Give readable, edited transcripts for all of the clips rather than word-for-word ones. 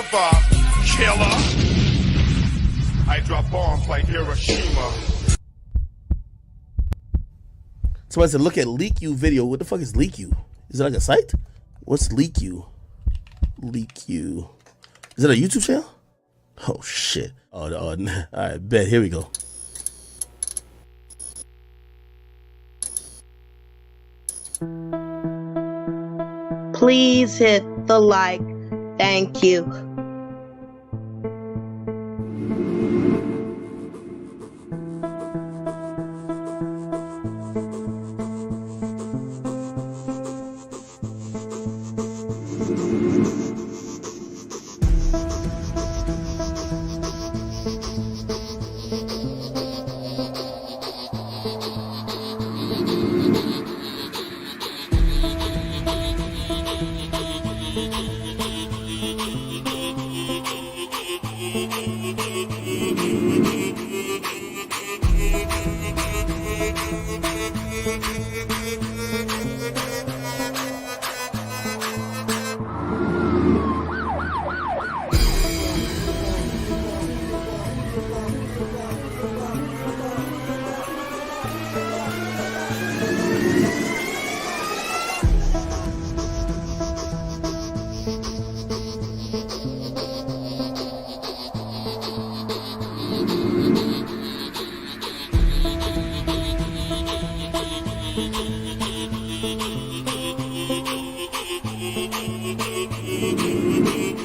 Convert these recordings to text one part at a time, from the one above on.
forever, killer. I drop bombs like Hiroshima. Somebody said, look at LeakYou video. What the fuck is LeakYou? Is it like a site? What's LeakYou? LeakYou. Is it a YouTube channel? Oh, shit. Oh, I bet. Here we go. Please hit the like. Thank you.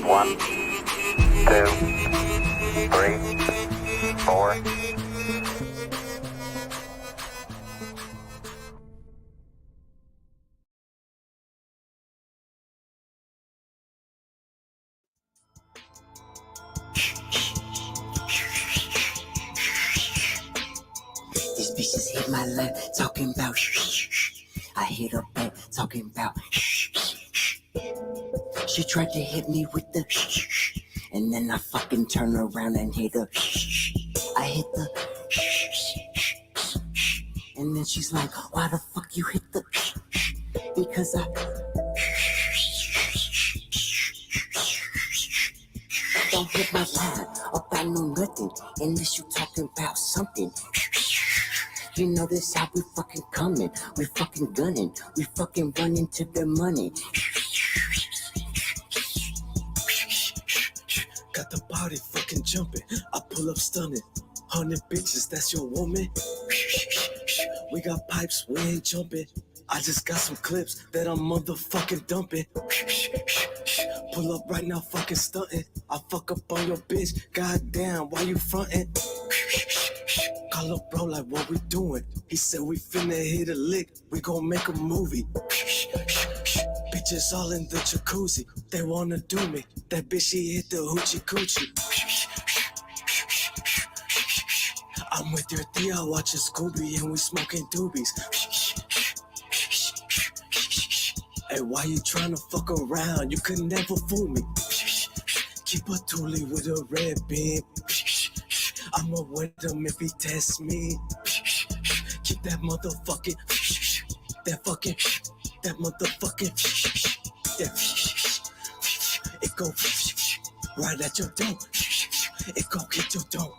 One, two, three, four. These bitches hit my lap, talking about I hit her back, talking about She tried to hit me with the and then I fucking turn around and hit her. I hit the and then she's like, why the fuck you hit the because I don't hit my line up, I know nothing unless you talking about something. You know this how we fucking coming, we fucking gunning, we fucking running to the money. Got the body fucking jumping, I pull up stunning. 100 bitches, that's your woman. We got pipes, we ain't jumping. I just got some clips that I'm motherfucking dumping. Pull up right now, fucking stunting. I fuck up on your bitch, goddamn, why you fronting? Call up bro like what we doing? He said we finna hit a lick, we gon' make a movie. Bitches all in the jacuzzi, they wanna do me. That bitch she hit the hoochie coochie. I'm with your Thea watching Scooby and we smoking doobies. Hey, why you tryna fuck around? You could never fool me. Keep a toolie with a red beam. I'ma wet him if he tests me. Keep that motherfucking, that motherfucking, it go right at your dome. It go hit your dome.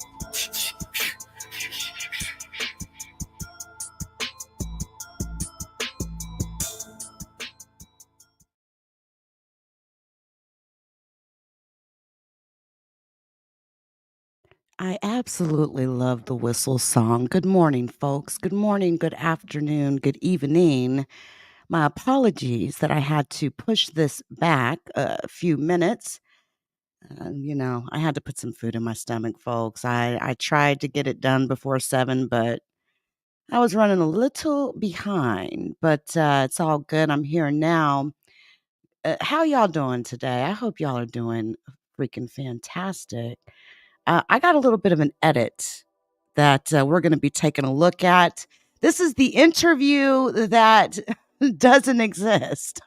I absolutely love the whistle song. Good morning, folks. Good morning, good afternoon, good evening. My apologies that I had to push this back a few minutes. I had to put some food in my stomach, folks. I tried to get it done before 7, but I was running a little behind. But it's all good. I'm here now. How y'all doing today? I hope y'all are doing freaking fantastic. I got a little bit of an edit that we're going to be taking a look at. This is the interview that doesn't exist.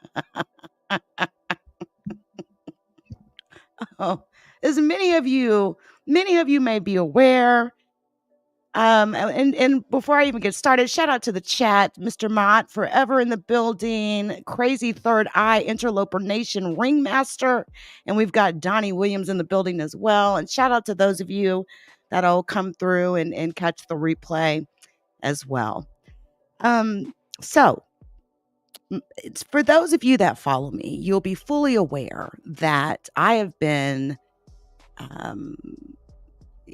Oh, as many of you may be aware, And before I even get started, shout out to the chat, Mr. Mott, forever in the building, Crazy Third Eye, Interloper Nation, Ringmaster, and we've got Donnie Williams in the building as well. And shout out to those of you that'll come through and catch the replay as well. So it's for those of you that follow me, you'll be fully aware that I have been, I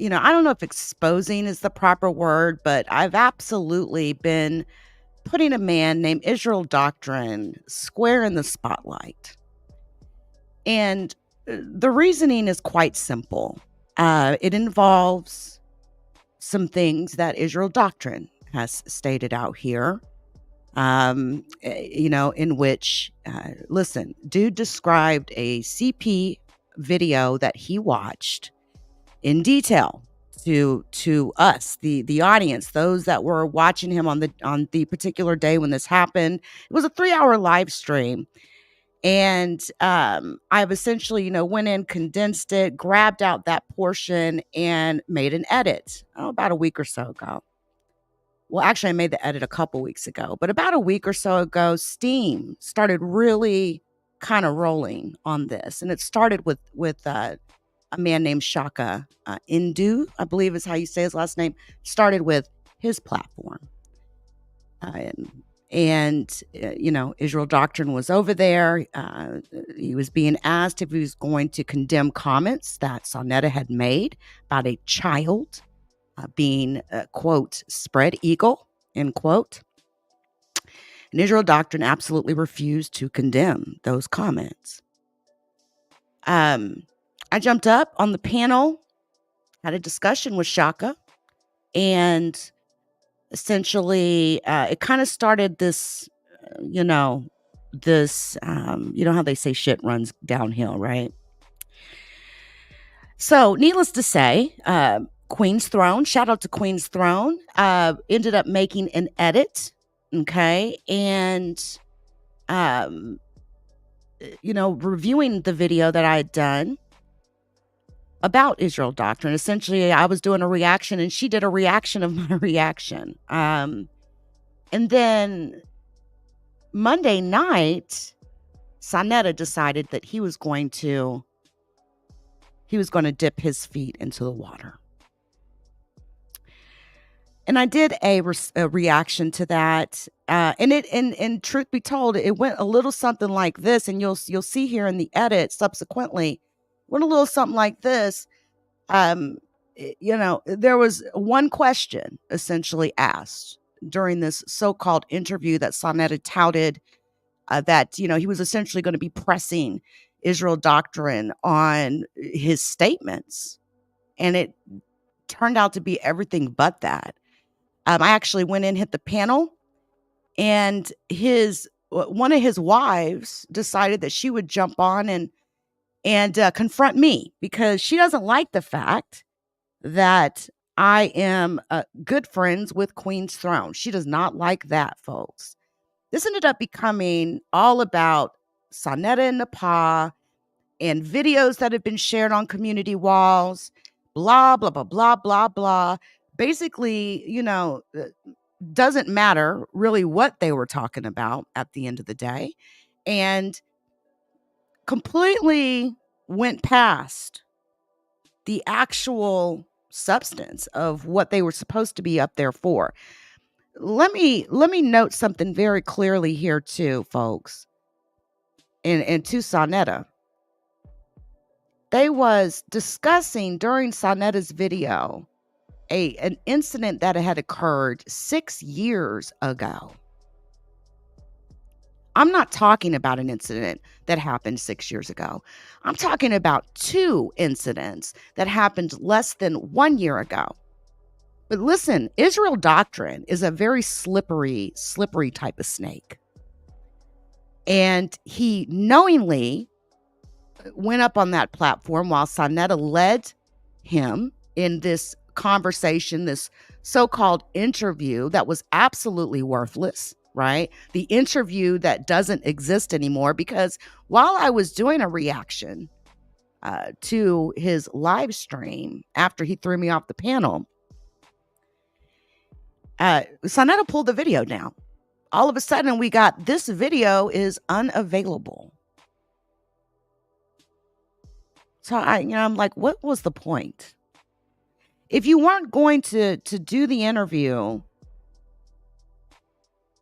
don't know if exposing is the proper word, but I've absolutely been putting a man named Israel Doctrine square in the spotlight. And the reasoning is quite simple. It involves some things that Israel Doctrine has stated out here, in which, listen, dude described a CP video that he watched in detail to us, the audience, those that were watching him on the particular day when this happened. It was a 3-hour live stream. And I've essentially, went in, condensed it, grabbed out that portion, and made an edit about a week or so ago. Well, actually, I made the edit a couple weeks ago, but about a week or so ago, Steam started really kind of rolling on this. And it started with a man named Shaka Indu, I believe is how you say his last name, started with his platform. Israel Doctrine was over there. He was being asked if he was going to condemn comments that Saneter had made about a child being, quote, spread eagle, end quote. And Israel Doctrine absolutely refused to condemn those comments. I jumped up on the panel, had a discussion with Shaka, and essentially it kind of started this, how they say shit runs downhill, right? So needless to say, Queen's Throne, shout out to Queen's Throne, ended up making an edit, okay? And, reviewing the video that I had done about Israel Doctrine. Essentially, I was doing a reaction and she did a reaction of my reaction. And then Monday night, Saneter decided that he was going to dip his feet into the water. And I did a reaction to that. And truth be told, it went a little something like this. And you'll see here in the edit subsequently, went a little something like this. There was one question essentially asked during this so-called interview that Saneter touted that, he was essentially going to be pressing Israel Doctrine on his statements. And it turned out to be everything but that. I actually went in, hit the panel, and one of his wives decided that she would jump on and confront me because she doesn't like the fact that I am good friends with Queen's Throne. She does not like that, folks. This ended up becoming all about Saneter and Napah and videos that have been shared on community walls, blah, blah, blah, blah, blah, blah. Basically, doesn't matter really what they were talking about at the end of the day. And completely went past the actual substance of what they were supposed to be up there for. Let me note something very clearly here too, folks. And to Saneter. They was discussing during Saneter's video an incident that had occurred 6 years ago. I'm not talking about an incident that happened 6 years ago. I'm talking about 2 incidents that happened less than 1 year ago. But listen, Israel Doctrine is a very slippery type of snake. And he knowingly went up on that platform while Saneter led him in this conversation, this so-called interview that was absolutely worthless, right? The interview that doesn't exist anymore, because while I was doing a reaction to his live stream after he threw me off the panel, Saneter pulled the video down. All of a sudden, we got this video is unavailable. So I'm like, what was the point? If you weren't going to do the interview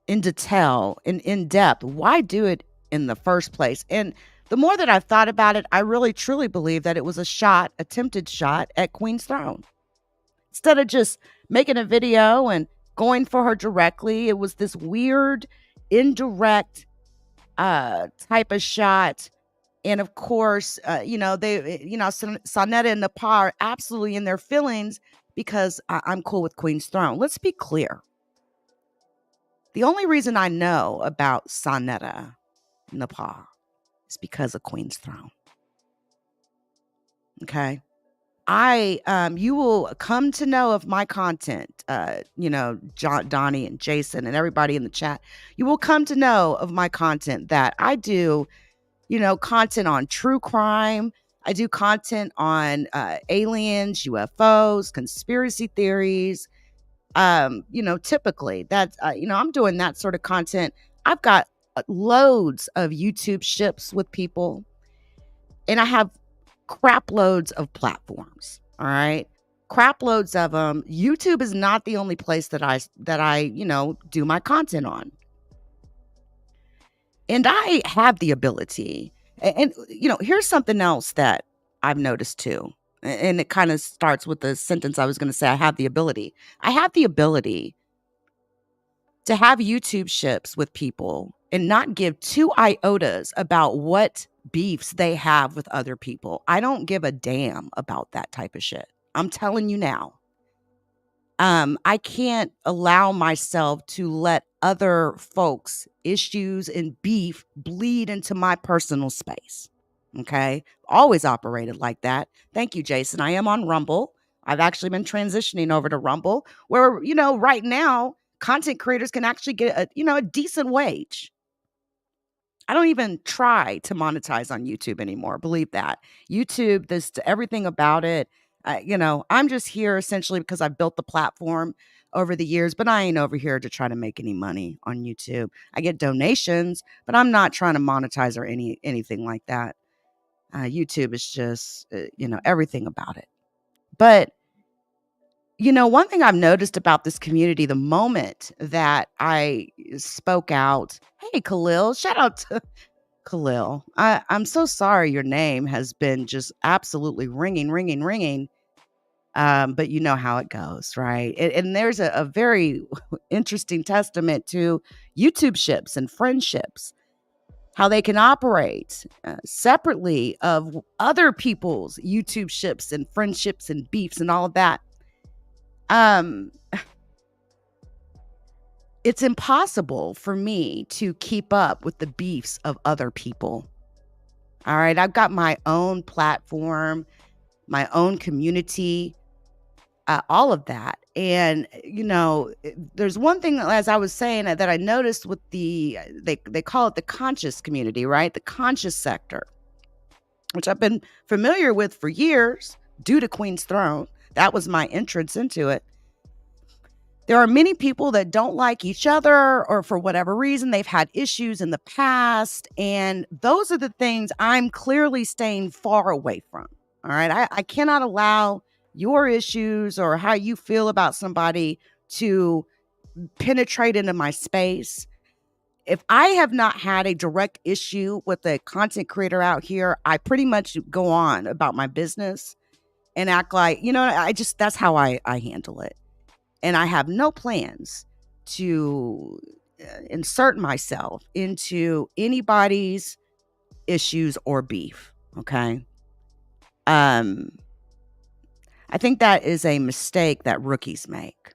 in detail, in depth, why do it in the first place? And the more that I've thought about it, I really truly believe that it was a attempted shot at Queen's throne. Instead of just making a video and going for her directly, it was this weird, indirect type of shot. And of course, Saneter and Napah are absolutely in their feelings because I'm cool with Queen's throne. Let's be clear. The only reason I know about Saneter and Napah is because of Queen's throne. Okay. You will come to know of my content, Donnie and Jason and everybody in the chat. You will come to know of my content that I do, content on true crime. I do content on aliens, UFOs, conspiracy theories. Typically that's, I'm doing that sort of content. I've got loads of YouTube ships with people, and I have crap loads of platforms. All right. Crap loads of them. YouTube is not the only place that I do my content on. And I have the ability. And here's something else that I've noticed too. And it kind of starts with the sentence I was going to say. I have the ability. I have the ability to have YouTube ships with people and not give two iotas about what beefs they have with other people. I don't give a damn about that type of shit. I'm telling you now. I can't allow myself to let other folks' issues and beef bleed into my personal space. Okay? Always operated like that. Thank you, Jason. I am on Rumble. I've actually been transitioning over to Rumble, where, right now, content creators can actually get a decent wage. I don't even try to monetize on YouTube anymore. Believe that. YouTube, there's everything about it. I'm just here essentially because I've built the platform over the years, but I ain't over here to try to make any money on YouTube. I get donations, but I'm not trying to monetize or anything like that. YouTube is just, everything about it. But one thing I've noticed about this community, the moment that I spoke out, hey, Khalil, shout out to Khalil. I'm so sorry your name has been just absolutely ringing. But you know how it goes, right? And there's a very interesting testament to YouTube ships and friendships, how they can operate separately of other people's YouTube ships and friendships and beefs and all of that. It's impossible for me to keep up with the beefs of other people. All right. I've got my own platform, my own community, all of that. And, there's one thing, as I was saying, that I noticed with they call it the conscious community, right? The conscious sector, which I've been familiar with for years due to Queen's Throne. That was my entrance into it. There are many people that don't like each other, or for whatever reason, they've had issues in the past. And those are the things I'm clearly staying far away from. All right. I cannot allow your issues or how you feel about somebody to penetrate into my space. If I have not had a direct issue with a content creator out here, I pretty much go on about my business and act like, that's how I handle it. And I have no plans to insert myself into anybody's issues or beef. Okay. I think that is a mistake that rookies make.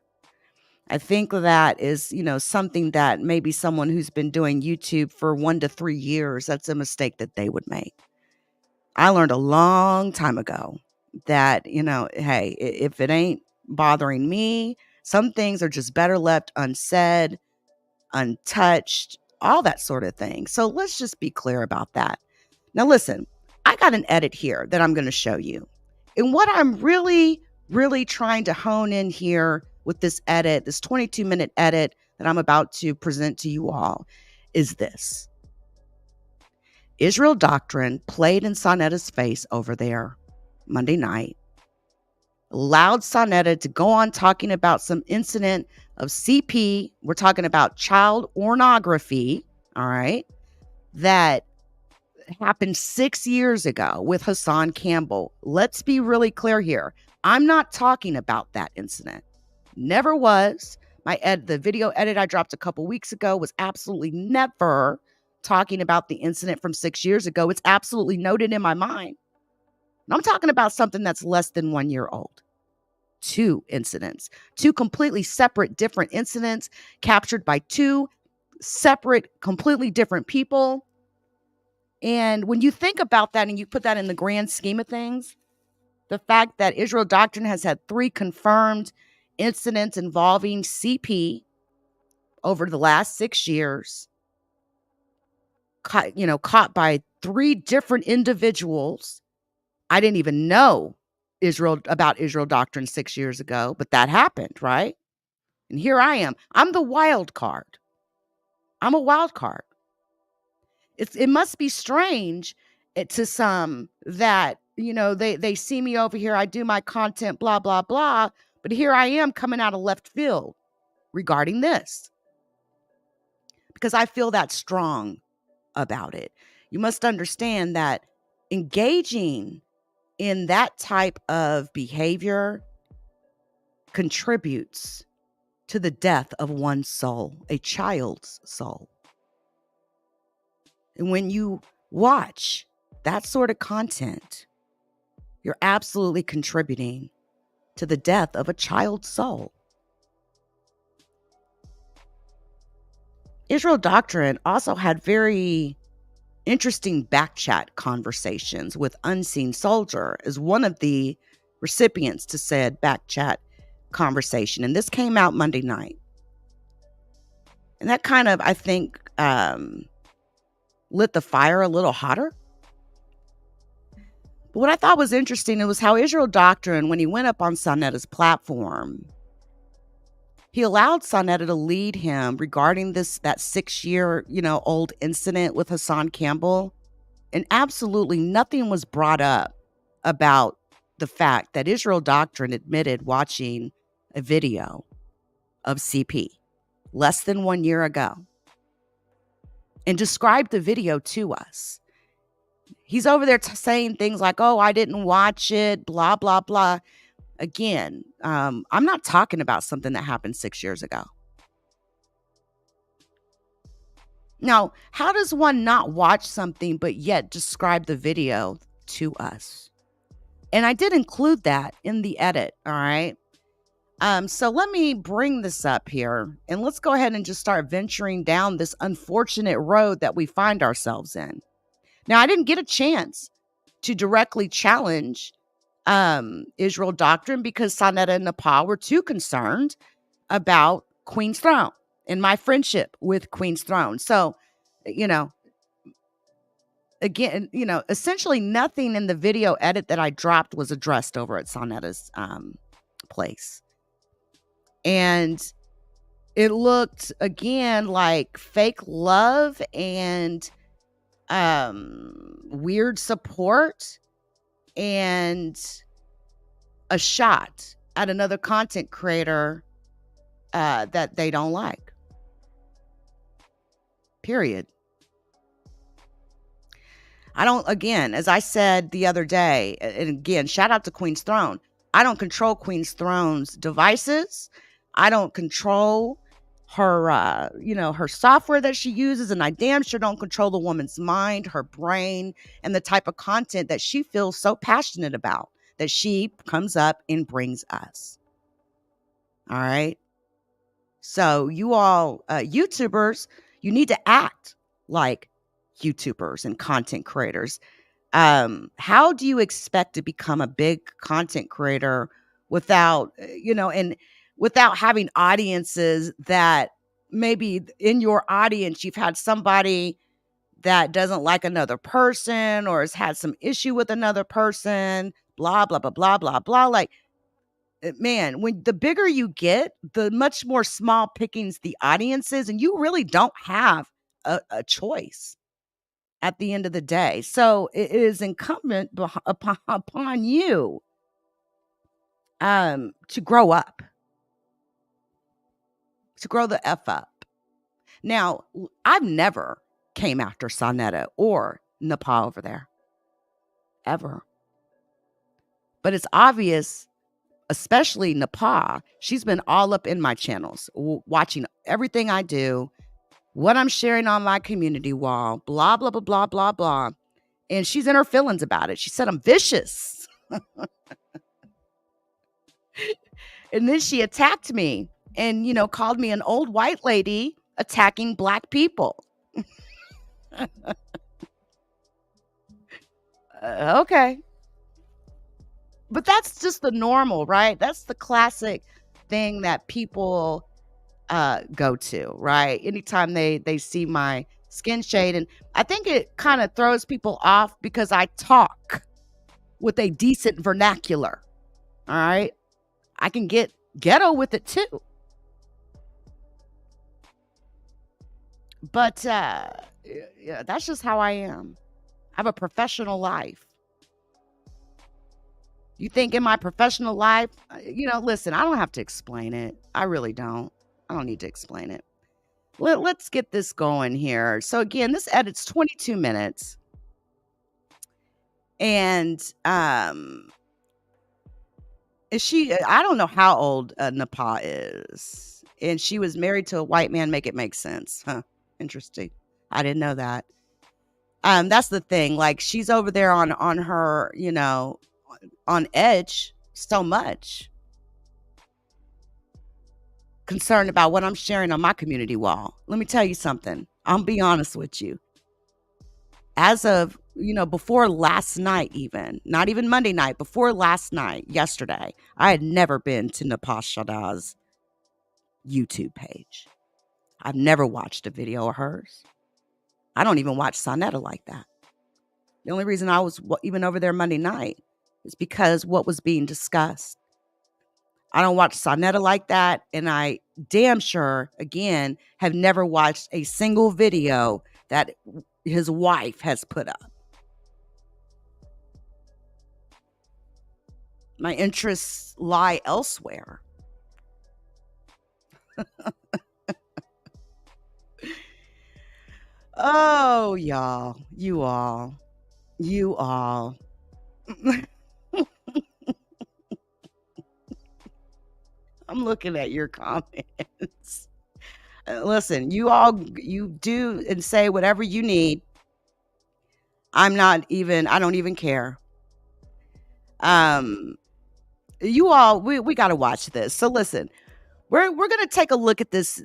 I think that is, something that maybe someone who's been doing YouTube for 1 to 3 years, that's a mistake that they would make. I learned a long time ago that, hey, if it ain't bothering me, some things are just better left unsaid, untouched, all that sort of thing. So let's just be clear about that. Now, listen, I got an edit here that I'm going to show you. And what I'm really, really trying to hone in here with this edit, this 22-minute edit that I'm about to present to you all, is this. Israel Doctrine played in Saneter's face over there Monday night, allowed Saneter to go on talking about some incident of CP. We're talking about child pornography, all right, that happened 6 years ago with Hassan Campbell. Let's be really clear here. I'm not talking about that incident. Never was. The video edit I dropped a couple weeks ago was absolutely never talking about the incident from 6 years ago. It's absolutely noted in my mind. And I'm talking about something that's less than 1 year old. 2 incidents, 2 completely separate, different incidents captured by 2 separate, completely different people. And when you think about that and you put that in the grand scheme of things, the fact that Israel Doctrine has had 3 confirmed incidents involving CP over the last 6 years, caught by 3 different individuals. I didn't even know about Israel Doctrine 6 years ago, but that happened, right? And here I am. I'm the wild card. I'm a wild card. It must be strange to some that, they see me over here, I do my content, blah, blah, blah, but here I am coming out of left field regarding this because I feel that strong about it. You must understand that engaging in that type of behavior contributes to the death of one's soul, a child's soul. And when you watch that sort of content, you're absolutely contributing to the death of a child's soul. Israel Doctrine also had very interesting backchat conversations with Unseen Soldier as one of the recipients to said backchat conversation. And this came out Monday night. And that kind of, I think, lit the fire a little hotter. But what I thought was interesting, it was how Israel Doctrine, when he went up on Saneter's platform, he allowed Saneter to lead him regarding that 6-year, old incident with Hassan Campbell. And absolutely nothing was brought up about the fact that Israel Doctrine admitted watching a video of CP less than 1 year ago and described the video to us. He's over there saying things like, oh, I didn't watch it, blah, blah, blah. Again, I'm not talking about something that happened 6 years ago. Now, how does one not watch something but yet describe the video to us? And I did include that in the edit, all right? So let me bring this up here, and let's go ahead and just start venturing down this unfortunate road that we find ourselves in. Now, I didn't get a chance to directly challenge Israel Doctrine because Saneter and Napah were too concerned about Queen's Throne and my friendship with Queen's Throne. So, again, essentially nothing in the video edit that I dropped was addressed over at Saneter's place. And it looked, again, like fake love and weird support and a shot at another content creator that they don't like. Period. Again, as I said the other day, and again, shout out to Queen's Throne. I don't control Queen's Throne's devices. I don't control her, her software that she uses, and I damn sure don't control the woman's mind, her brain, and the type of content that she feels so passionate about that she comes up and brings us. All right. So you all, YouTubers, you need to act like YouTubers and content creators. How do you expect to become a big content creator without, and without having audiences that maybe in your audience, you've had somebody that doesn't like another person or has had some issue with another person, blah, blah, blah, blah, blah, blah. Like, Man, when the bigger you get, the much more small pickings the audience is, and you really don't have a choice at the end of the day. So it is incumbent upon you to grow up, to grow the F up. Now, I've never came after Saneter or Napah over there, ever. But it's obvious, especially Napah, she's been all up in my channels, watching everything I do, what I'm sharing on my community wall, blah, blah, blah, blah, blah, blah. And she's in her feelings about it. She said, I'm vicious. And then she attacked me and, called me an old white lady attacking black people. Okay. But that's just the normal, right? That's the classic thing that people go to, right? Anytime they see my skin shade. And I think it kind of throws people off because I talk with a decent vernacular. All right. I can get ghetto with it too. But yeah, that's just how I am. I have a professional life. You think in my professional life, listen, I don't have to explain it. I really don't. I don't need to explain it. Let's get this going here. So again, this edit's 22 minutes. And I don't know how old Napah is. And she was married to a white man. Make it make sense. Huh. Interesting. I didn't know that. That's the thing. Like, she's over there on her, on edge so much. Concerned about what I'm sharing on my community wall. Let me tell you something. I'll be honest with you. As of, before last night, even, not even Monday night, before last night, yesterday, I had never been to Napah Shadah's YouTube page. I've never watched a video of hers. I don't even watch Saneter like that. The only reason I was even over there Monday night is because what was being discussed. I don't watch Saneter like that, and I damn sure, again, have never watched a single video that his wife has put up. My interests lie elsewhere. Oh, y'all. You all. I'm looking at your comments. Listen, you do and say whatever you need. I don't even care. You all, we got to watch this. So listen, we're going to take a look at this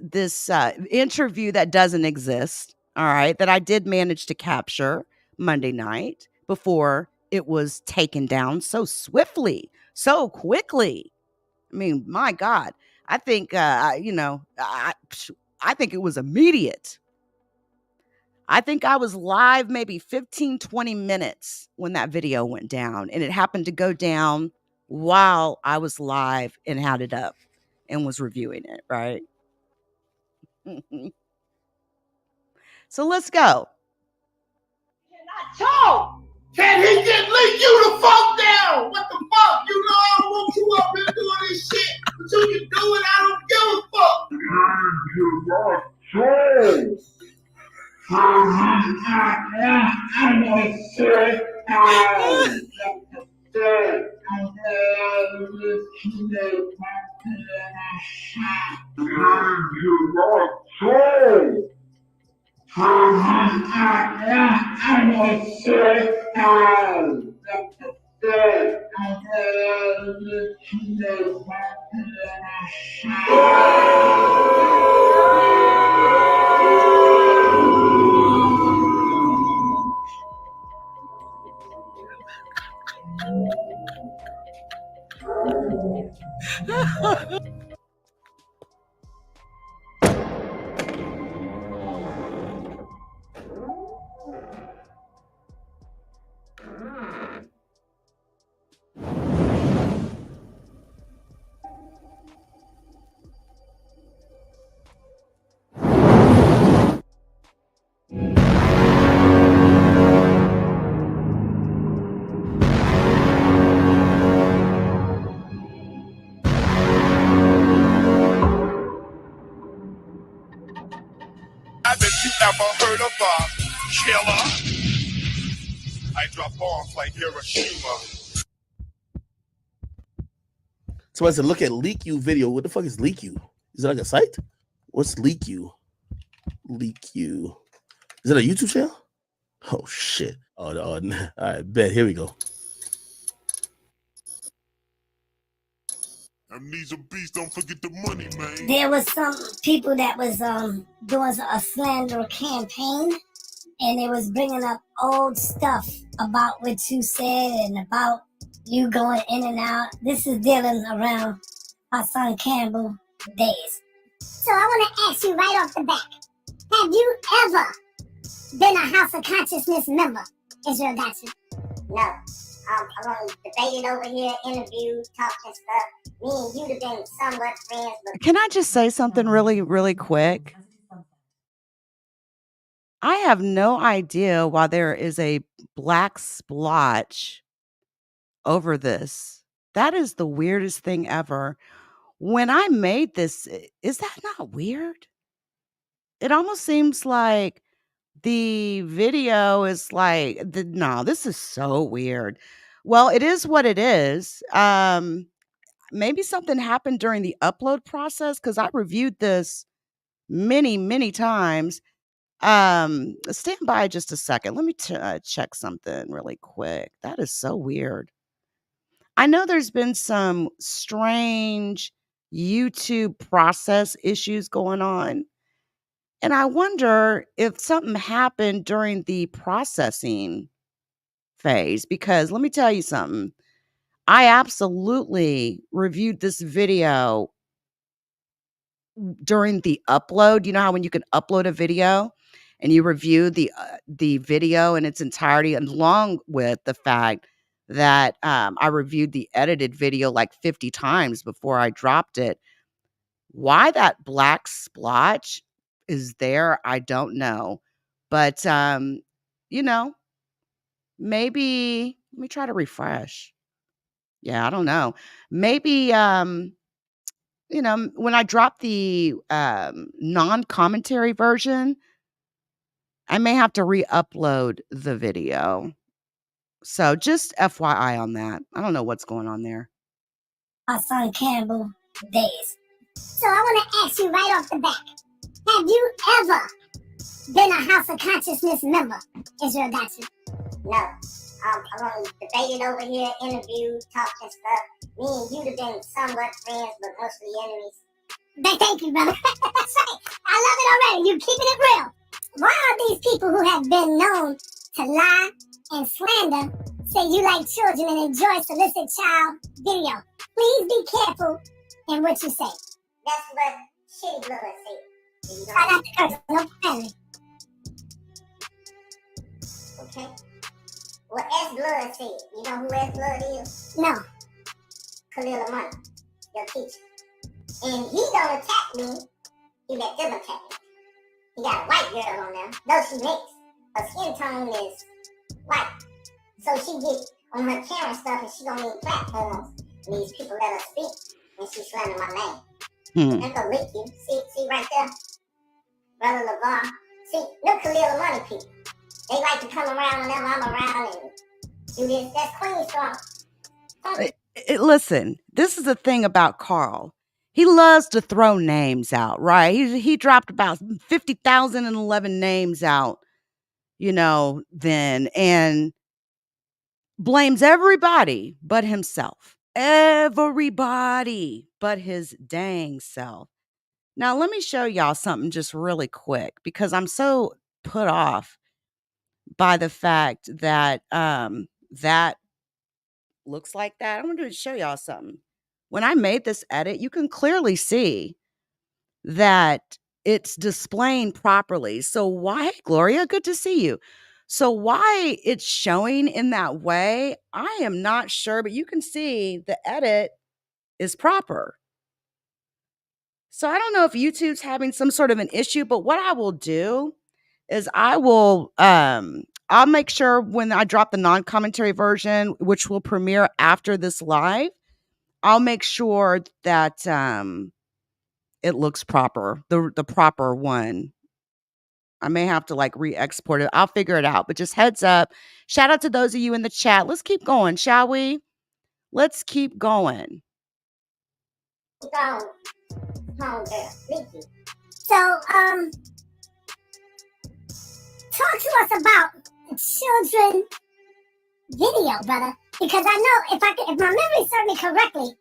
interview that doesn't exist. All right. That I did manage to capture Monday night before it was taken down so swiftly, so quickly. I mean, my God, I think, I think it was immediate. I think I was live maybe 15, 20 minutes when that video went down, and it happened to go down while I was live and had it up and was reviewing it, right? So let's go. Talk! Can he get LeakYou the fuck down? What the fuck? You know I don't want you up here doing this shit. Until you do it, I don't give a fuck. guy that you ever heard of a killer. I drop bombs like Hiroshima. Somebody said, look at LeakYou video. What the fuck is LeakYou? Is it like a site? What's LeakYou? LeakYou. Is it a YouTube channel? Oh shit. Oh, all right, bet. Here we go. Amnesia beast, don't forget the money, man. There was some people that was doing a slander campaign, and it was bringing up old stuff about what you said and about you going in and out. This is dealing around our son Campbell days. So I want to ask you right off the bat, have you ever been a House of Consciousness member? Israel Doctrine? No. I'm only debating over here, interview, talking stuff. Me and you have been somewhat friends, but... Can I just say something really, really quick? I have no idea why there is a black splotch over this. That is the weirdest thing ever. When I made this, is that not weird? It almost seems like the video is like, no, this is so weird. Well, it is what it is. Maybe something happened during the upload process because I reviewed this many, many times. Stand by just a second. Let me check something really quick. That is so weird. I know there's been some strange YouTube process issues going on. And I wonder if something happened during the processing phase, because let me tell you something. I absolutely reviewed this video during the upload. You know how when you can upload a video and you review the video in its entirety, along with the fact that I reviewed the edited video like 50 times before I dropped it. Why that black splotch is there, I don't know. But, maybe let me try to refresh. Yeah, I don't know. Maybe, when I drop the non-commentary version, I may have to re-upload the video. So just FYI on that. I don't know what's going on there. Our son Campbell days. So I want to ask you right off the bat, have you ever been a House of Consciousness member? Israel Doctrine? No. I'm only debating over here, interview, talking stuff. Me and you have been somewhat friends, but mostly enemies. Thank you, brother. That's right. I love it already. You're keeping it real. Why are these people who have been known to lie and slander say you like children and enjoy solicit child video? Please be careful in what you say. That's what shitty blood said. Try not to curse. No panic. Okay. What S Blood said. You know who S Blood is? No. Khalil Amani, your teacher. And he don't attack me. He let them attack me. He got a white girl on there. Though she mixed. Her skin tone is white. So she get on her camera stuff and she don't need platforms. And these people let her speak. And she slander my name. That's gonna leak you. See right there? Brother LeVar. See, look Khalil Amani people. They like to come around whenever I'm around and do this. That's Queen Strong. Listen, this is the thing about Carl. He loves to throw names out, right? He dropped about 50,011 names out, then, and blames everybody but himself. Everybody but his dang self. Now, let me show y'all something just really quick because I'm so put off by the fact that that looks like that. I'm going to show y'all something. When I made this edit, you can clearly see that it's displaying properly. So why, Gloria, good to see you. So why it's showing in that way, I am not sure, but you can see the edit is proper. So I don't know if YouTube's having some sort of an issue, but what I will do is I'll make sure when I drop the non-commentary version, which will premiere after this live, I'll make sure that it looks proper, the proper one. I may have to like re-export it. I'll figure it out. But just heads up. Shout out to those of you in the chat. Let's keep going, shall we? Let's keep going. Home girl, Leaky. So, talk to us about the children video, brother. Because I know if my memory serves me correctly,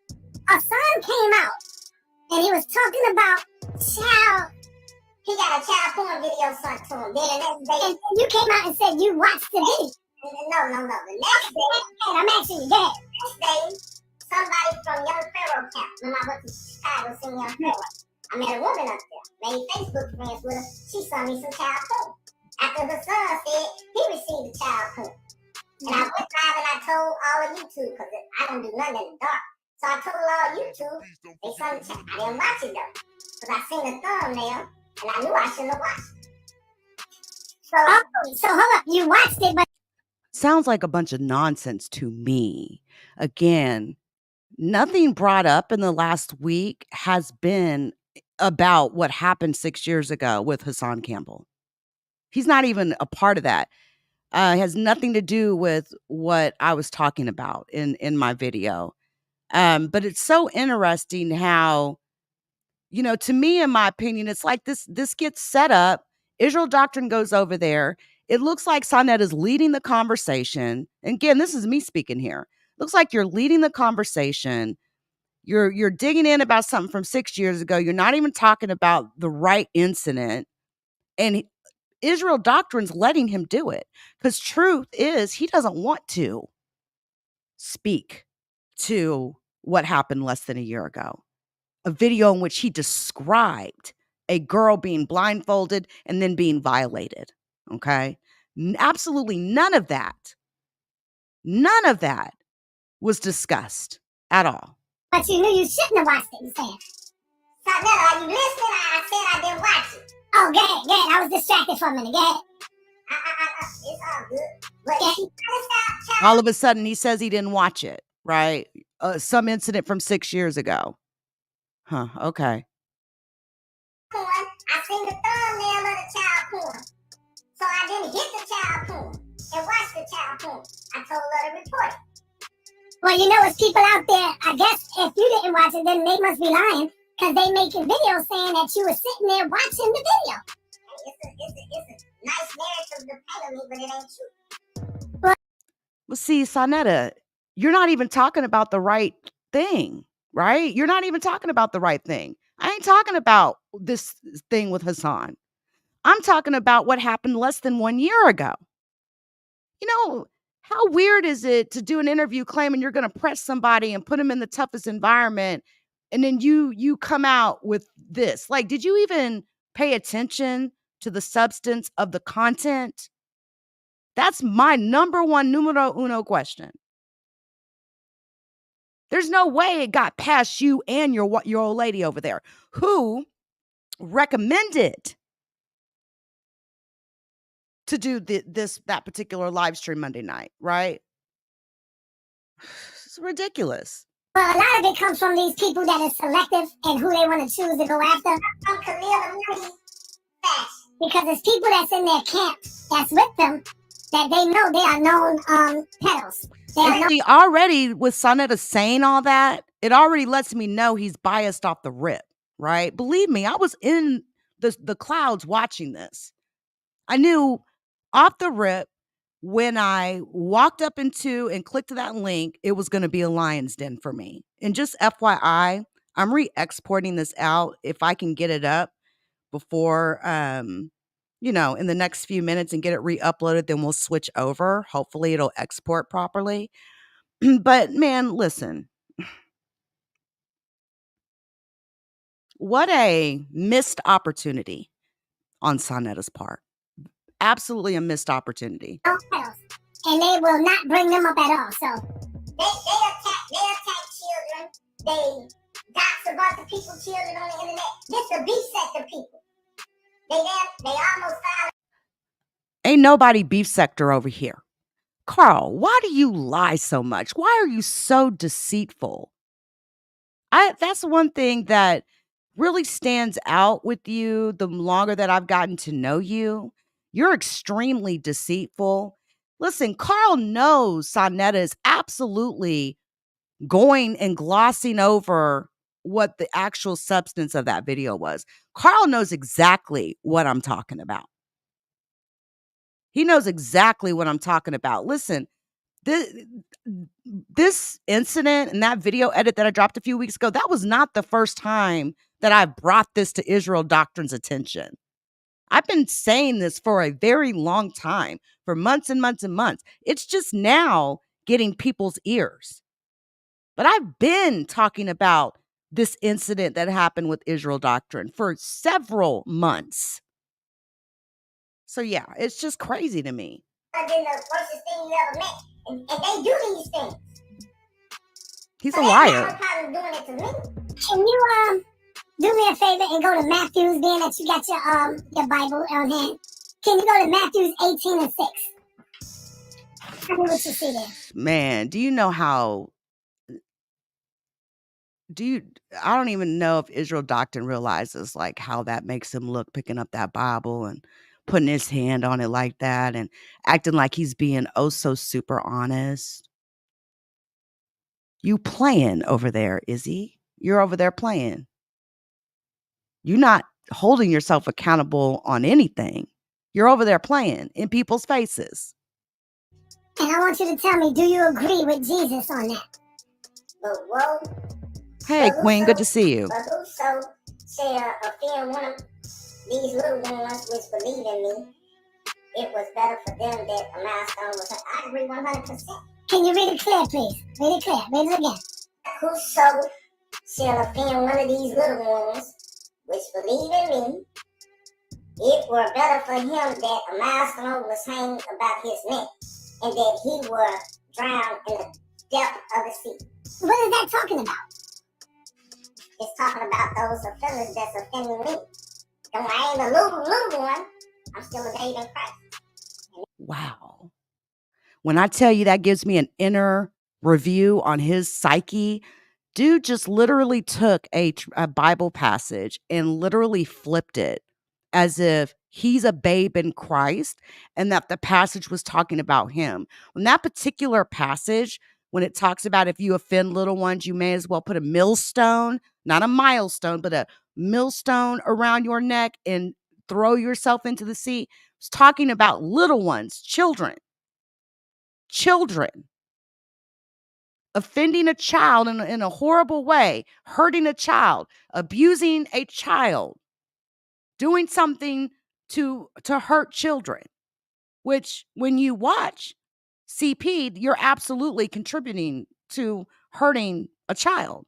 a son came out and he was talking about child. He got a child porn video sent to him. Then the next day, and you came out and said you watched the video. No. The next day, I'm asking you that. Next day, somebody from Young Pharaoh camp. Remember I went to Chicago seeing Young Pharaoh. I met a woman up there. Made Facebook friends with her. She sent me some child porn. After her son said he received the child porn. And I went live and I told all of YouTube, because I don't do nothing in the dark. So I told all YouTube, they sent the child. I didn't watch it though. Because I seen the thumbnail and I knew I shouldn't have watched it. So hold up, you watched it, but Sounds like a bunch of nonsense to me. Again, nothing brought up in the last week has been about what happened 6 years ago with Hassan Campbell. He's not even a part of that. It has nothing to do with what I was talking about in my video. But it's so interesting how, you know, to me, in my opinion, it's like this gets set up. Israel Doctrine goes over there. It looks like Saneter is leading the conversation. And again, this is me speaking here. Looks like you're leading the conversation. You're digging in about something from 6 years ago. You're not even talking about the right incident. And Israel Doctrine's letting him do it. Because truth is, he doesn't want to speak to what happened less than a year ago. A video in which he described a girl being blindfolded and then being violated. Okay? Absolutely none of that was discussed at all. But you knew you shouldn't have watched it, you said. Saneter, are you listening? I said I didn't watch it. Oh, go ahead. I was distracted for a minute. Go ahead. It's all good. But she stop. All of a sudden, he says he didn't watch it, right? Some incident from 6 years ago. Huh, okay. I seen the thumbnail of the child porn. So I didn't hit the child porn and watch the child porn. I told her to report it. Well, you know, it's people out there, I guess if you didn't watch it, then they must be lying. Because they making videos saying that you were sitting there watching the video. It's a nice narrative to paint me, but it ain't true. Well, see, Saneter, you're not even talking about the right thing, right? You're not even talking about the right thing. I ain't talking about this thing with Hassan. I'm talking about what happened less than 1 year ago. You know, how weird is it to do an interview claiming you're going to press somebody and put them in the toughest environment, and then you come out with this? Like, did you even pay attention to the substance of the content? That's my numero uno question. There's no way it got past you and your old lady over there, who recommended to do that particular live stream Monday night, right? It's ridiculous. Well, a lot of it comes from these people that are selective and who they want to choose to go after. From Camille because it's people that's in their camp that's with them that they know they are known pedos. See, already with Saneter saying all that, it already lets me know he's biased off the rip, right? Believe me, I was in the clouds watching this. I knew off the rip when I walked up into and clicked that link, it was going to be a lion's den for me. And just FYI, I'm re-exporting this out if I can get it up before, you know, in the next few minutes and get it re-uploaded, then we'll switch over. Hopefully it'll export properly. But man, listen. What a missed opportunity on Saneter's part. Absolutely a missed opportunity. And they will not bring them up at all. So they attack children. They dox about the people, children on the internet. This the beef sector people. They almost filed. Ain't nobody beef sector over here. Carl, why do you lie so much? Why are you so deceitful? That's one thing that really stands out with you the longer that I've gotten to know you. You're extremely deceitful. Listen, Carl knows Saneter is absolutely going and glossing over what the actual substance of that video was. Carl knows exactly what I'm talking about. He knows exactly what I'm talking about. Listen, this incident and that video edit that I dropped a few weeks ago, that was not the first time that I brought this to Israel Doctrine's attention. I've been saying this for a very long time, for months and months and months. It's just now getting people's ears. But I've been talking about this incident that happened with Israel Doctrine for several months. So yeah, it's just crazy to me. I've been the worstest thing you ever met. And they do these things. He's So a they liar. have a problem doing it to me. Can you do me a favor and go to Matthews, being that you got your Bible on hand? Can you go to Matthews 18 and 6? Tell me what you see there. Man, do you know how I don't even know if Israel Doctrine realizes like how that makes him look, picking up that Bible and putting his hand on it like that and acting like he's being oh so super honest. You playing over there, Izzy. You're over there playing. You're not holding yourself accountable on anything. You're over there playing in people's faces. And I want you to tell me, do you agree with Jesus on that? But whoa. Hey, Queen, good to see you. But whoso shall offend one of these little ones which believe in me, it was better for them that a milestone was. I agree 100%. Can you read it clear, please? Read it clear. Read it again. Whoso shall offend one of these little ones which believe in me, it were better for him that a milestone was hanged about his neck, and that he were drowned in the depth of the sea. What is that talking about? It's talking about those offenders that's offending me. And I ain't a little one. I'm still a babe in Christ. Wow. When I tell you that gives me an inner review on his psyche, dude just literally took a Bible passage and literally flipped it as if he's a babe in Christ and that the passage was talking about him. When that particular passage, when it talks about if you offend little ones, you may as well put a millstone, not a milestone, but a millstone around your neck and throw yourself into the sea. It's talking about little ones, children. Offending a child in a horrible way, hurting a child, abusing a child, doing something to hurt children, which when you watch CP, you're absolutely contributing to hurting a child.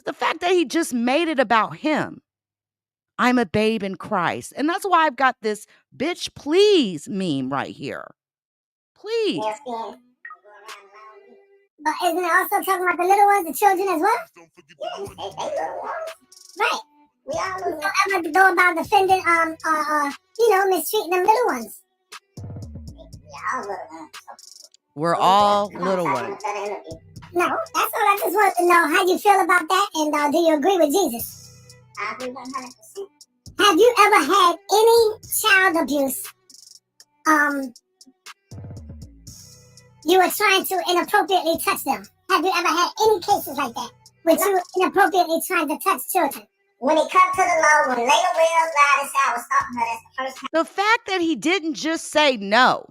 The fact that he just made it about him, I'm a babe in Christ. And that's why I've got this bitch please meme right here. Please. Yes, but isn't it also talking about the little ones, the children as well? Yes, they little ones. Right. We all don't ever go about defending, mistreating them little ones. We all little ones. We're all little ones. No, that's all. I just want to know how you feel about that, and do you agree with Jesus? I agree 100%. Have you ever had any child abuse? You were trying to inappropriately touch them. Have you ever had any cases like that? With you inappropriately trying to touch children? When it comes to the law, when Layla Wells lied and said I was stalking her, that's the first time. The fact that he didn't just say no.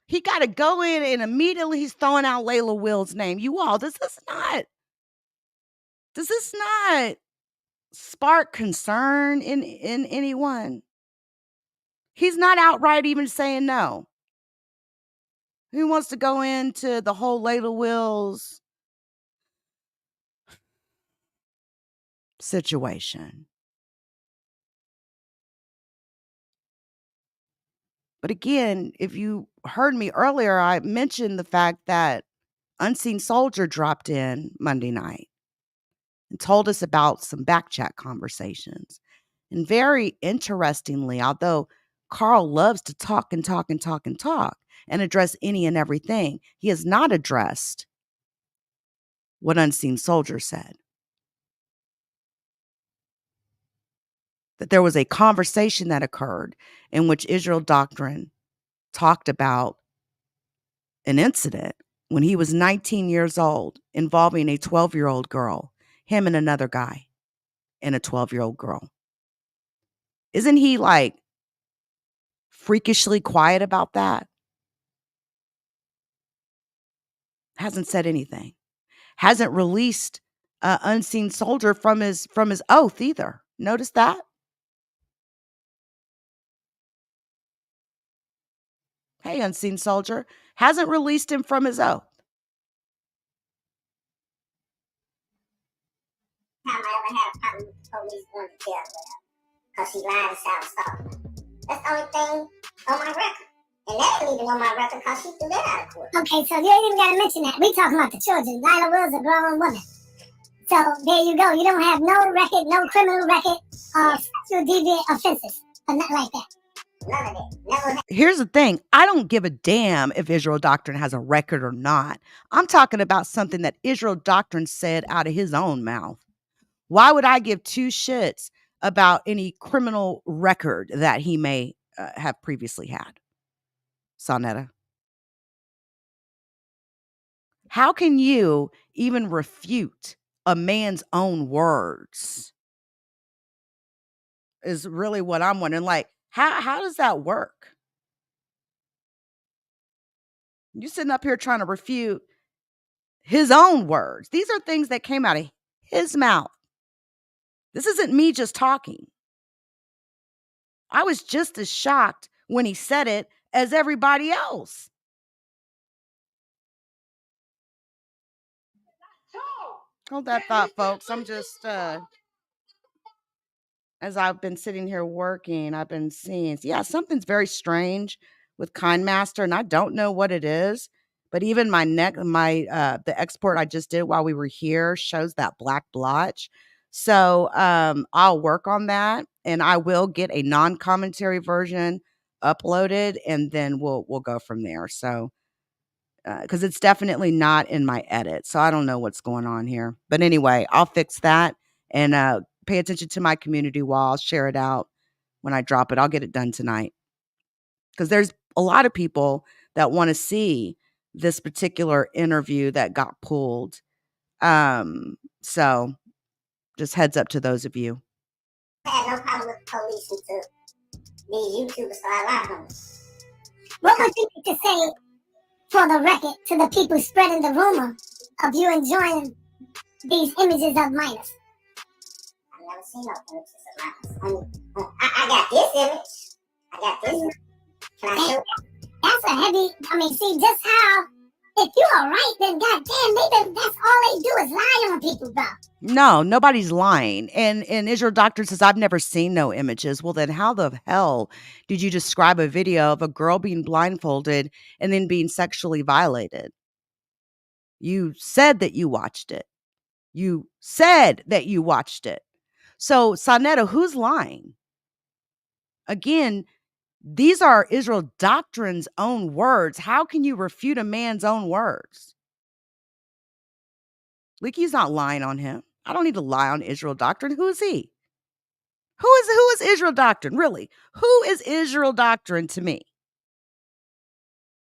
He got to go in and immediately he's throwing out Layla Will's name. You all, does this not spark concern in anyone? He's not outright even saying no. He wants to go into the whole Layla Wills situation. But again, if you heard me earlier, I mentioned the fact that Unseen Soldier dropped in Monday night and told us about some back chat conversations. And very interestingly, although Carl loves to talk and talk and talk and talk and address any and everything, he has not addressed what Unseen Soldier said. that there was a conversation that occurred in which Israel Doctrine talked about an incident when he was 19 years old involving a 12-year-old girl, him and another guy and a 12-year-old girl. Isn't he like freakishly quiet about that? Hasn't said anything. Hasn't released Unseen Soldier from his oath either. Notice that? Hey, Unseen Soldier. Hasn't released him from his oath. Time I ever had a problem with the police going to jail with her because she lied and sound stalking. That's the only thing on my record. And that ain't even on my record because she threw that out of court. Okay, so you ain't even got to mention that. We talking about the children. Lila Will's a grown woman. So there you go. You don't have no record, no criminal record of sexual deviant offenses. Or nothing like that. None of it. Never. Here's the thing. I don't give a damn if Israel Doctrine has a record or not. I'm talking about something that Israel Doctrine said out of his own mouth. Why would I give two shits about any criminal record that he may have previously had? Saneter. How can you even refute a man's own words? Is really what I'm wondering. Like, how does that work? You sitting up here trying to refute his own words. These are things that came out of his mouth. This isn't me just talking. I was just as shocked when he said it as everybody else. Hold that thought, folks. I'm just, as I've been sitting here working, I've been seeing, yeah, something's very strange with KindMaster, and I don't know what it is. But even the export I just did while we were here shows that black blotch. So I'll work on that, and I will get a non-commentary version uploaded, and then we'll go from there. So because it's definitely not in my edit, so I don't know what's going on here. But anyway, I'll fix that and pay attention to my community wall. I'll share it out when I drop it. I'll get it done tonight because there's a lot of people that want to see this particular interview that got pulled. So just heads up to those of you. I had no problem with the police until these YouTubers started lying on me. What would you like to say for the record to the people spreading the rumor of you enjoying these images of minors? I've never seen no images of minors. I got this image. I got this one. Can I show you? That's a heavy, see, just how, if you are right, then goddamn, that's all they do is lie on people, bro. No, nobody's lying. And Israel Doctor says, I've never seen no images. Well, then how the hell did you describe a video of a girl being blindfolded and then being sexually violated? You said that you watched it. You said that you watched it. So, Saneter, who's lying? Again, these are Israel Doctrine's own words. How can you refute a man's own words? LeakYou's not lying on him. I don't need to lie on Israel Doctrine. Who is he? Who is Israel Doctrine? Really? Who is Israel Doctrine to me?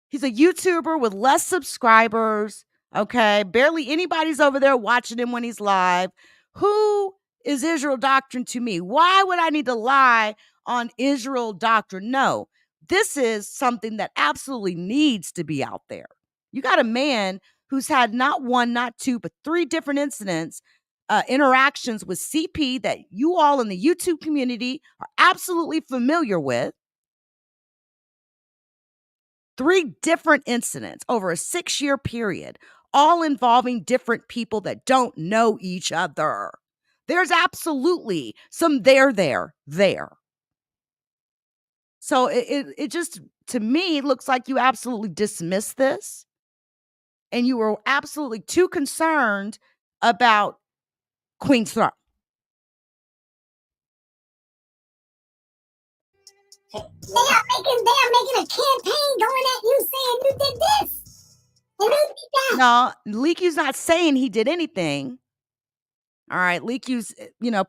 He's a YouTuber with less subscribers. Okay. Barely anybody's over there watching him when he's live. Who is Israel Doctrine to me? Why would I need to lie on Israel Doctrine? No, this is something that absolutely needs to be out there. You got a man who's had not one, not two, but 3 different incidents, interactions with CP that you all in the YouTube community are absolutely familiar with. 3 different incidents over a 6-year period, all involving different people that don't know each other. There's absolutely some there. So it just, to me, looks like you absolutely dismissed this. And you were absolutely too concerned about Queen's Throne. They are making a campaign going at you saying you did this. No, LeakYou's not saying he did anything. All right, LeakYou's,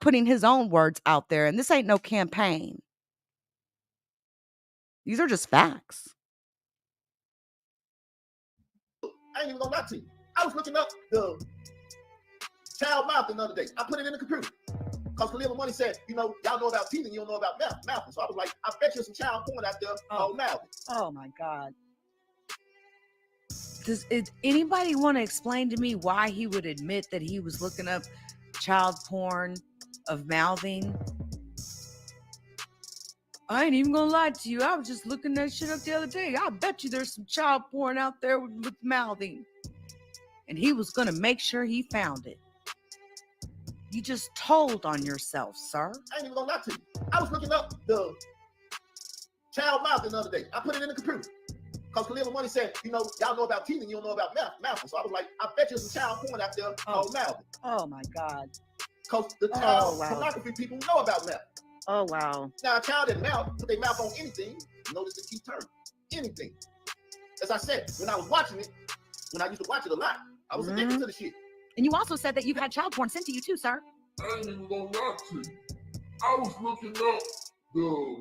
putting his own words out there, and this ain't no campaign. These are just facts. I ain't even gonna lie to you. I was looking up the child mouth the other day. I put it in the computer. Because Khalil Money said, y'all know about teething, you don't know about mouthing. So I was like, I bet you some child porn out there called mouthing. Oh my God. Does anybody want to explain to me why he would admit that he was looking up child porn of mouthing? I ain't even gonna lie to you. I was just looking that shit up the other day. I bet you there's some child porn out there with mouthing. And he was gonna make sure he found it. You just told on yourself, sir. I ain't even gonna lie to you. I was looking up the child mouthing the other day. I put it in the computer. Because Khalil Money said, y'all know about teething, you don't know about mouthing. So I was like, I bet you some child porn out there called mouthing. Oh my God. Because the child pornography people know about mouth. Oh wow. Now a child that mouth, put their mouth on anything, notice the key term. Anything. As I said, when I was watching it, when I used to watch it a lot, I was addicted to the shit. And you also said that you've had child porn sent to you too, sir. I ain't even gonna lie to you. I was looking up the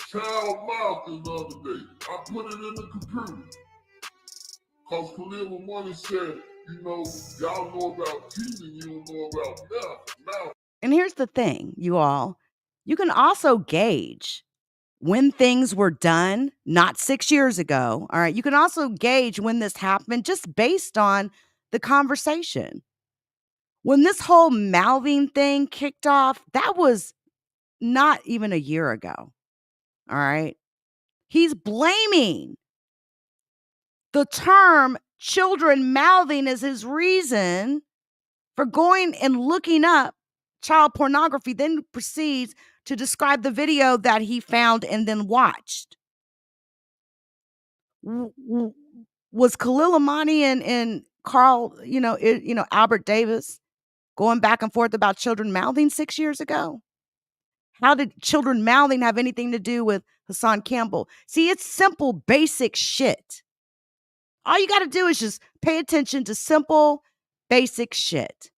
child mouth the other day. I put it in the computer. Because Khalil Money said, y'all know about teething, you don't know about mouth. And here's the thing, you all. You can also gauge when things were done, not 6 years ago. All right. You can also gauge when this happened just based on the conversation. When this whole mouthing thing kicked off, that was not even a year ago. All right. He's blaming the term children mouthing as his reason for going and looking up child pornography, then proceeds to describe the video that he found and then watched. Was Khalil Amani and Carl, Albert Davis going back and forth about children mouthing 6 years ago? How did children mouthing have anything to do with Hassan Campbell? See, it's simple, basic shit. All you got to do is just pay attention to simple, basic shit.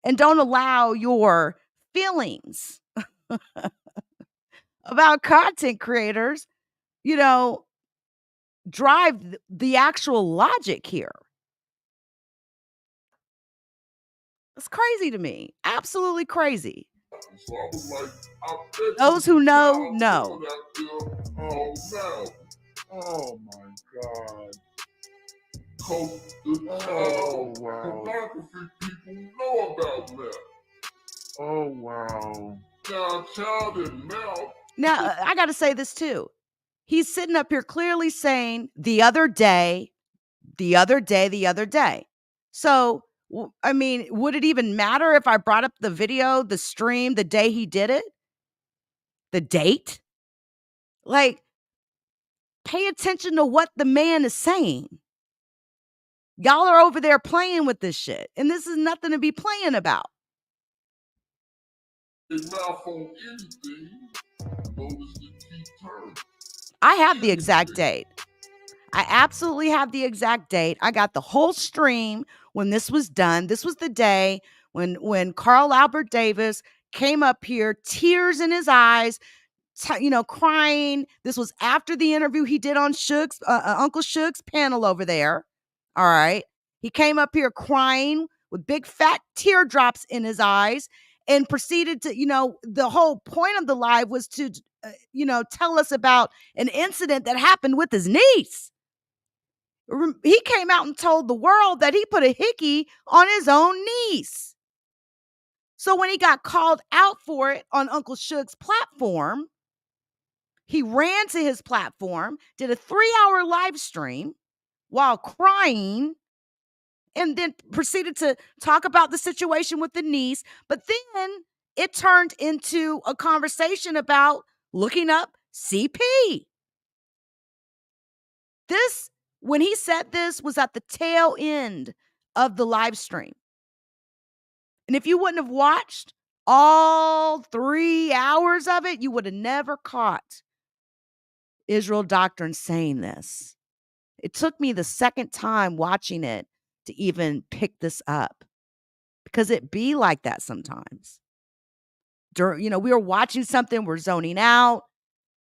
And don't allow your feelings about content creators, drive the actual logic here. It's crazy to me. Absolutely crazy. So I was like, I bet Those who know, know. Oh my God. Because the child pornography people know about that. Oh wow. Now, child in mouth. Now, I got to say this too. He's sitting up here clearly saying the other day. So, I mean, would it even matter if I brought up the video, the stream, the day he did it? The date? Like, pay attention to what the man is saying. Y'all are over there playing with this shit, and this is nothing to be playing about. Mouth on anything, notice the key term. I have the exact date. I absolutely have the exact date. I got the whole stream when this was done. This was the day when Carl Albert Davis came up here, tears in his eyes, crying. This was after the interview he did on Uncle Suge's panel over there. All right. He came up here crying with big fat teardrops in his eyes and proceeded to, the whole point of the live was to, tell us about an incident that happened with his niece. He came out and told the world that he put a hickey on his own niece. So when he got called out for it on Uncle Suge's platform, he ran to his platform, did a 3-hour live stream while crying, and then proceeded to talk about the situation with the niece. But then it turned into a conversation about looking up CP. When he said this, was at the tail end of the live stream. And if you wouldn't have watched all 3 hours of it, you would have never caught Israel Doctrine saying this. It took me the second time watching it to even pick this up because it be like that sometimes. We were watching something, we're zoning out.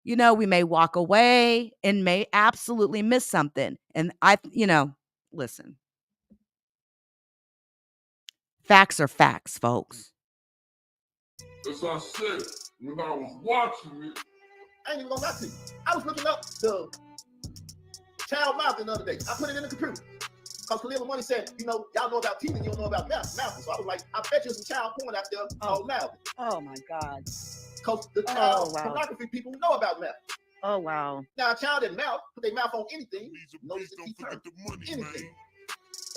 We may walk away and may absolutely miss something. And listen, facts are facts, folks. As I said, when I was watching it, I ain't even gonna lie to you. I was looking up the child mouthing the other day. I put it in the computer. Because Khalil Money said, y'all know about teething, you don't know about mouthing. So I was like, I bet you some child porn out there called mouthing. Oh my God. Because the child pornography people know about mouth. Oh wow. Now a child that mouth, put their mouth on anything, knows to keep turning. Anything.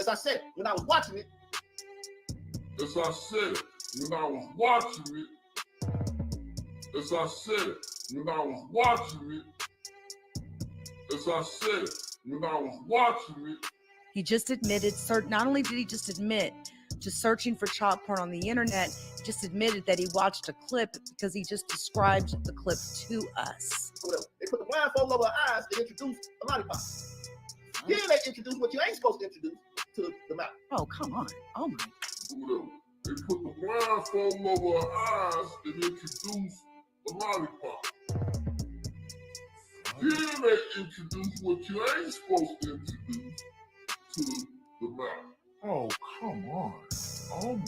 As I said, when I was watching it. As I said, when I was watching it. As I said, when I was watching it. As I said, when I was watching it. He just admitted, not only did he just admit to searching for child porn on the internet, he just admitted that he watched a clip because he just described the clip to us. They put the blindfold over her eyes to introduce a lollipop. Then they introduce what you ain't supposed to introduce to the mouth. Oh, come on. Oh, my. They put the blindfold over her eyes and introduce a lollipop. Then they introduce what you ain't supposed to introduce to the mouth. Oh, come on. Oh, my.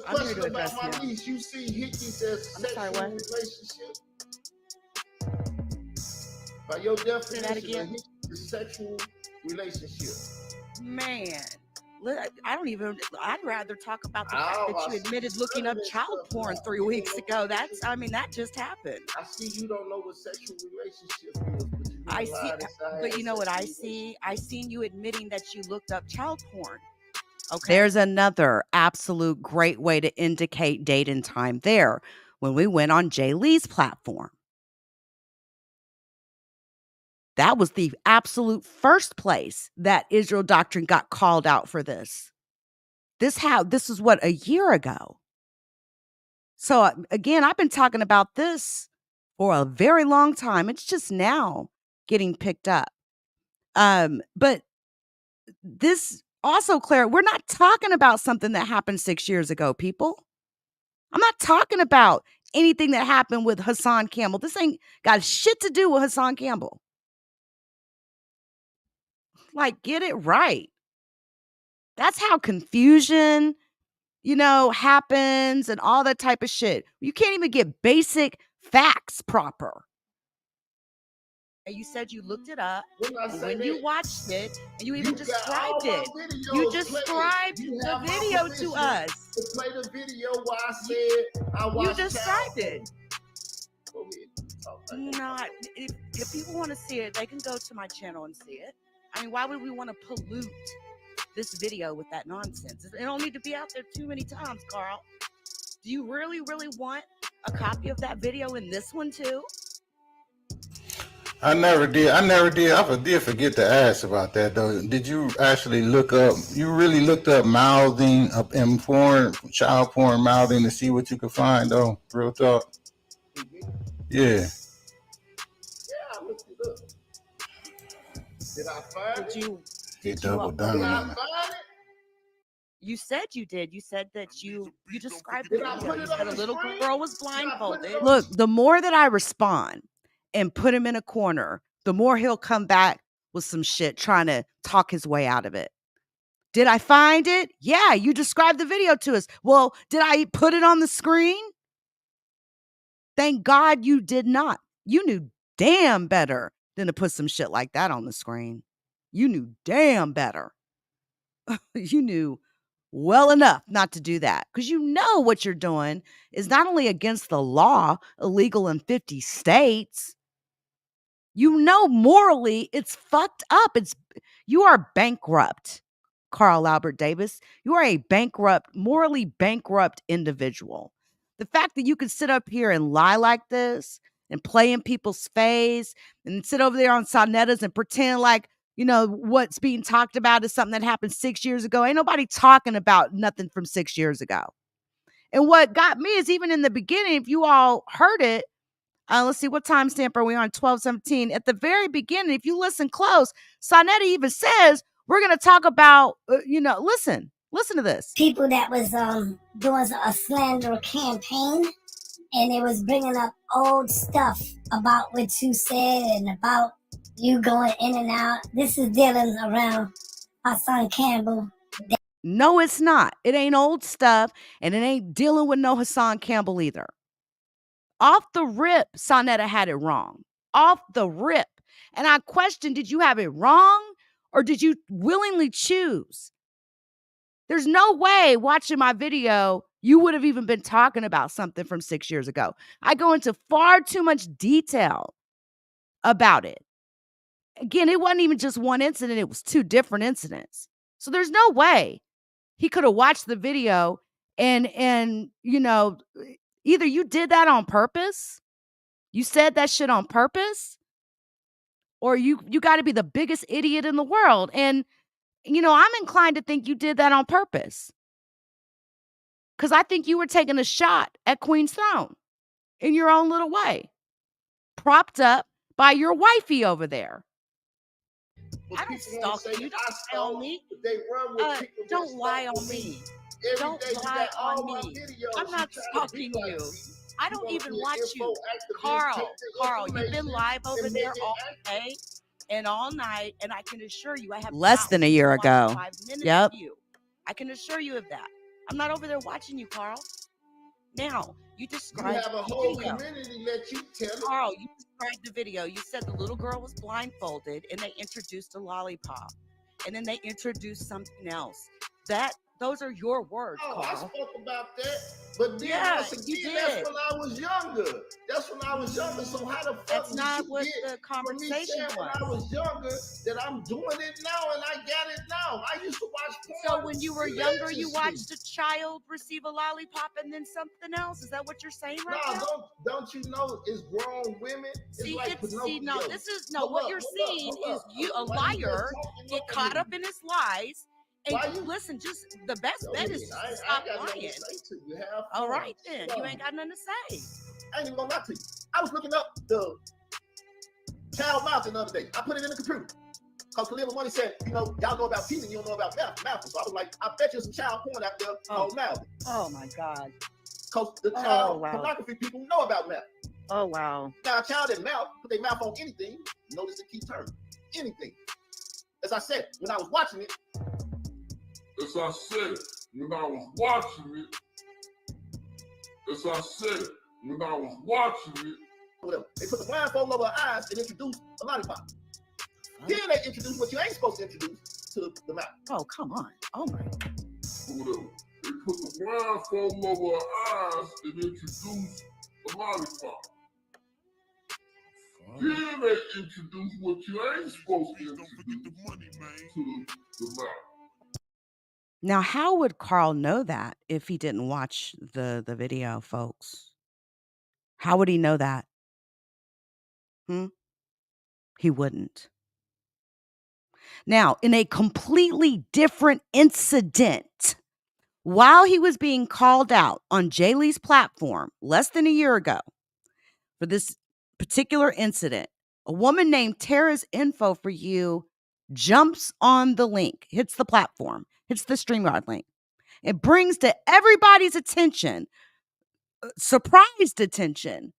I'm here to about address my now. niece. You see hickeys as sexual relationship? By your definition, a hickey is sexual relationship. Man. I'd rather talk about the fact that you admitted looking up child porn 3 weeks ago. That just happened. I see you don't know what sexual relationship is, but you I see, but you know what I see? I seen you admitting that you looked up child porn. Okay. There's another absolute great way to indicate date and time there when we went on Jay Lee's platform. That was the absolute first place that Israel Doctrine got called out for this. This was what, a year ago. So again, I've been talking about this for a very long time. It's just now getting picked up. But this also, Claire, we're not talking about something that happened 6 years ago, people. I'm not talking about anything that happened with Hassan Campbell. This ain't got shit to do with Hassan Campbell. Like, get it right. That's how confusion, happens and all that type of shit. You can't even get basic facts proper. And you said you looked it up when you watched it, and you even described it. You described the video to us. To play the video while I said I watched. You described it. Go ahead. If people want to see it, they can go to my channel and see it. I mean, why would we want to pollute this video with that nonsense? It don't need to be out there too many times, Carl. Do you really, really want a copy of that video in this one too? I never did. I did forget to ask about that though. Did you actually look up? You really looked up mouthing, and porn, child porn mouthing to see what you could find though? Real talk. Yeah. Yeah, I looked it up. Did I find it? He doubled down on it. You said you did. You said that you described it. You said a little girl was blindfolded. Look, the more that I respond and put him in a corner, the more he'll come back with some shit trying to talk his way out of it. Did I find it? Yeah, you described the video to us. Well, did I put it on the screen? Thank God you did not. You knew damn better than to put some shit like that on the screen. You knew damn better. You knew well enough not to do that because you know what you're doing is not only against the law, illegal in 50 states. You know morally it's fucked up. You are bankrupt, Carl Albert Davis. You are a bankrupt, morally bankrupt individual. The fact that you can sit up here and lie like this and play in people's face and sit over there on Sanetas and pretend like, what's being talked about is something that happened 6 years ago. Ain't nobody talking about nothing from 6 years ago. And what got me is even in the beginning, if you all heard it, let's see, what timestamp are we on? 12:17. At the very beginning, if you listen close, Sanetta even says, We're going to talk about, listen to this. People that was doing a slander campaign, and it was bringing up old stuff about what you said and about you going in and out. This is dealing around Hassan Campbell. No, it's not. It ain't old stuff, and it ain't dealing with no Hassan Campbell either. Off the rip, Saneter had it wrong. Off the rip. And I question, did you have it wrong, or did you willingly choose? There's no way watching my video, you would have even been talking about something from 6 years ago. I go into far too much detail about it. Again, it wasn't even just one incident. It was two different incidents. So there's no way he could have watched the video and either you did that on purpose, you said that shit on purpose, or you got to be the biggest idiot in the world. And, I'm inclined to think you did that on purpose. Because I think you were taking a shot at Queen's throne in your own little way, propped up by your wifey over there. I don't stalk you. Don't lie on me. Don't lie on me. Don't lie on me. I'm not stalking you. I don't even watch you. Carl, you've been live over there all day and all night, and I can assure you I have less than a year ago. 5 minutes of you. I can assure you of that. I'm not over there watching you, Carl. Now, you described you have a whole community that you tell it. Carl, you described the video. You said the little girl was blindfolded and they introduced a lollipop. And then they introduced something else. Those are your words, Carl. I spoke about that. But then once again, that's when I was younger. So how the fuck that's not what the conversation was. When I was younger, that I'm doing it now and I got it now. I used to watch porn. So when you were younger, you watched a child receive a lollipop and then something else? Is that what you're saying right now? Don't you know it's grown women? What you're seeing is you, a liar, get caught up in his lies. And listen, just the best bet is to stop lying. All right, then. You ain't got nothing to say. I ain't even gonna lie to you. I was looking up the child mountain the other day. I put it in the computer. Because Khalil Money said, y'all know about teasing, you don't know about mouthing. So I was like, I bet you some child porn out there called mouthing. Oh, my God. Because the child pornography people know about mouth. Oh, wow. Now, a child that put their mouth on anything, notice the key term, anything. As I said, when I was watching it, whatever. They put the blindfold over her eyes and introduced a lollipop. Then they introduce what you ain't supposed to introduce to the mouth. Oh, come on. Oh, my. Whatever. They put the blindfold over her eyes and introduced a lollipop. Then they introduce what you ain't supposed to introduce to the mouth. Now, how would Carl know that if he didn't watch the video, folks? How would he know that? He wouldn't. Now, in a completely different incident, while he was being called out on Jay Lee's platform less than a year ago for this particular incident, a woman named Tara's Info for You jumps on the link, hits the platform, hits the StreamYard link. It brings to everybody's attention, surprised attention,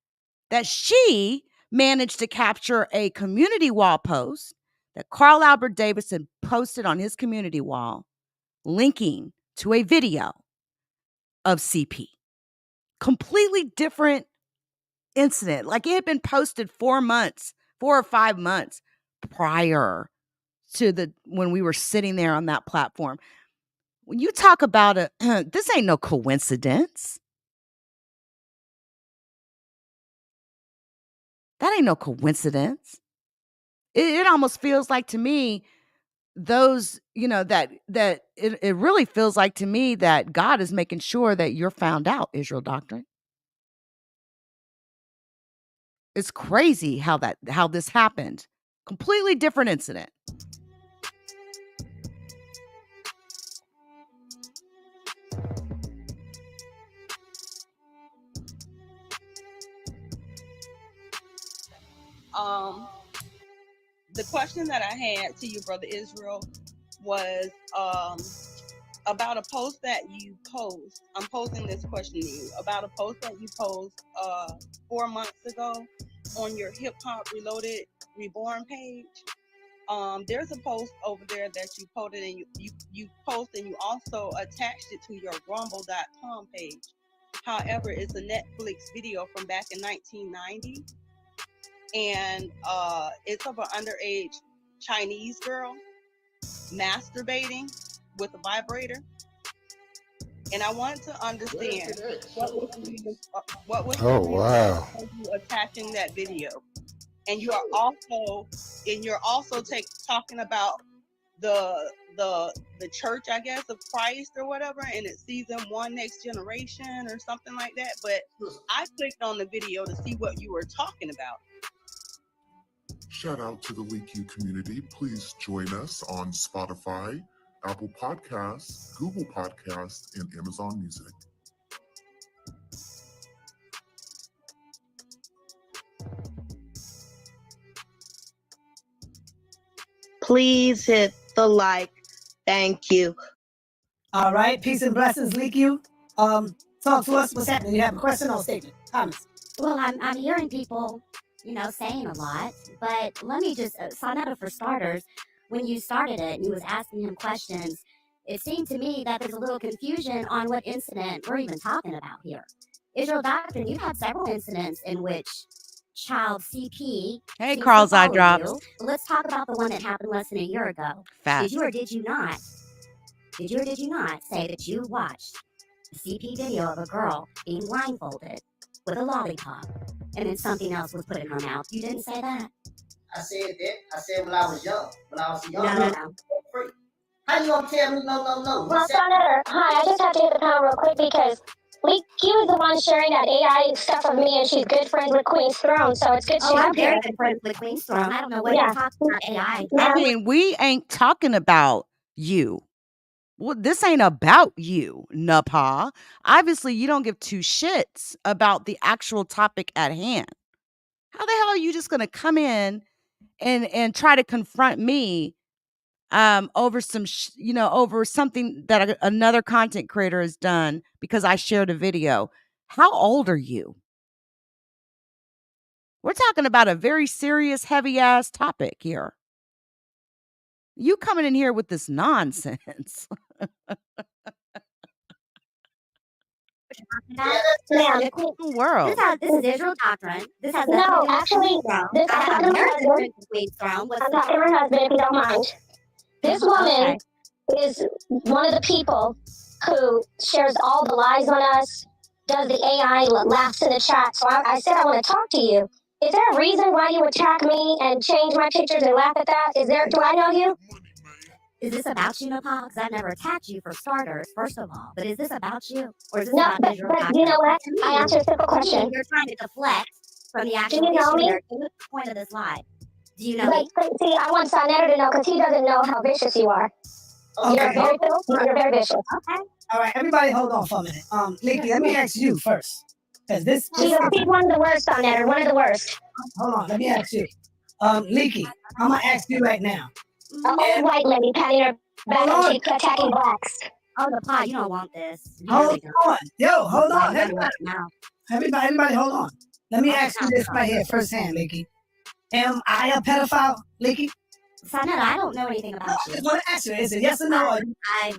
that she managed to capture a community wall post that Carl Albert Davidson posted on his community wall, linking to a video of CP. Completely different incident. Like it had been posted 4 or 5 months prior to when we were sitting there on that platform. When you talk about this ain't no coincidence. That ain't no coincidence. It almost feels like to me, those, that it really feels like to me that God is making sure that you're found out, Israel Doctrine. It's crazy how this happened. Completely different incident. The question that I had to you, Brother Israel, was about a post that you post. I'm posing this question to you about a post that you post 4 months ago on your Hip Hop Reloaded Reborn page. There's a post over there that you posted, and you post, and you also attached it to your Rumble.com page. However, it's a Netflix video from back in 1990, and it's of an underage Chinese girl masturbating with a vibrator. And I wanted to understand what was Oh wow. you attaching that video. And you're also talking about the church, I guess, of Christ or whatever, and it's season 1 Next Generation or something like that. But I clicked on the video to see what you were talking about. Shout out to the LeakYou community. Please join us on Spotify, Apple Podcasts, Google Podcasts, and Amazon Music. Please hit the like. Thank you. All right, peace and blessings, LeakYou. Talk to us. What's happening? You have a question or statement? Comments? Well, I'm hearing people, saying a lot, but let me just, Saneter for starters, when you started it and you was asking him questions, it seemed to me that there's a little confusion on what incident we're even talking about here. Israel Doctrine, you've had several incidents in which child CP. Hey, seems to Carl's eye follow drops. you. But let's talk about the one that happened less than a year ago. Fast. Did you or did you not say that you watched a CP video of a girl being blindfolded with a lollipop and then something else was put in her mouth? You didn't say that? I said that. I said when I was young. When I was young. No. How you gonna tell me no? Well, Saneter, hi, I just have to hit the panel real quick because LeakYou is the one sharing that AI stuff of me, and she's good friends with Queen's Throne, so it's good she's I'm up here. very good friends with Queen's Throne. I don't know what you're talking about AI. I mean, we ain't talking about you. Well, this ain't about you, Napah. Obviously, you don't give two shits about the actual topic at hand. How the hell are you just going to come in and try to confront me over some over something that another content creator has done because I shared a video? How old are you? We're talking about a very serious, heavy ass topic here. You coming in here with this nonsense. World. This is Israel Doctrine. This has No, nothing to do with actually, Queen's Throne. this I have happened to my American husband. friends with Queen's Throne. What's I'm the talking to my husband, if you don't mind. This woman Okay. is one of the people who shares all the lies on us, does the AI, laughs in the chat. So I said I want to talk to you. Is there a reason why you attack me and change my pictures and laugh at that? Do I know you? Is this about you, Napah? Because I've never attacked you for starters, first of all. But is this about you? Or is this No, about Israel but Doctrine? you know what? To me, I answered a simple question. You're trying to deflect from the actual you know issue me? here. What's the point of this lie? Do you know me? But see, I want Saneter to know because he doesn't know how vicious you are. Okay. You're very vicious. Okay. All right, everybody, hold on for a minute. LeakYou, let me ask you first, because this. She's one of the worst, Saneter. One of the worst. Hold on, let me ask you. LeakYou, I'm gonna ask you right now. An old white lady patting her back and she's attacking blacks. Oh, Napah, you don't want this. Hold on. Yo, hold on. Now. Everybody, hold on. Let me ask you this right here firsthand, LeakYou. Am I a pedophile, LeakYou? Saneter, I don't know anything about you. I just want to ask you, is it yes or no?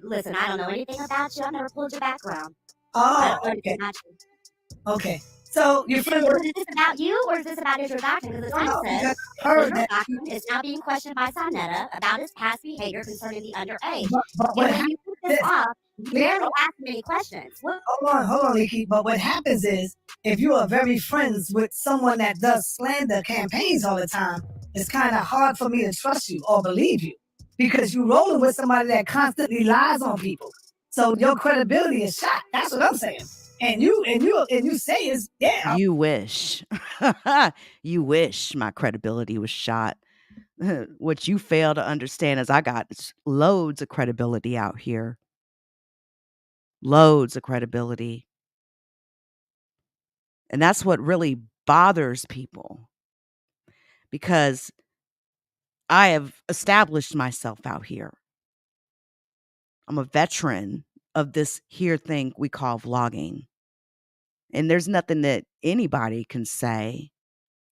Listen, I don't know anything about you. I've never pulled your background. Oh, okay. Okay. So your friend. Is this about you or is this about Israel Doctrine? Because the title says Israel Doctrine is now being questioned by Saneter about his past behavior concerning the underage. But and when you put this off, you barely ask many questions. Hold on, LeakYou. But what happens is, if you are very friends with someone that does slander campaigns all the time, it's kind of hard for me to trust you or believe you because you're rolling with somebody that constantly lies on people. So your credibility is shot. That's what I'm saying. And you say is You wish. You wish my credibility was shot. What you fail to understand is I got loads of credibility out here. Loads of credibility. And that's what really bothers people. Because I have established myself out here. I'm a veteran of this here thing we call vlogging. And there's nothing that anybody can say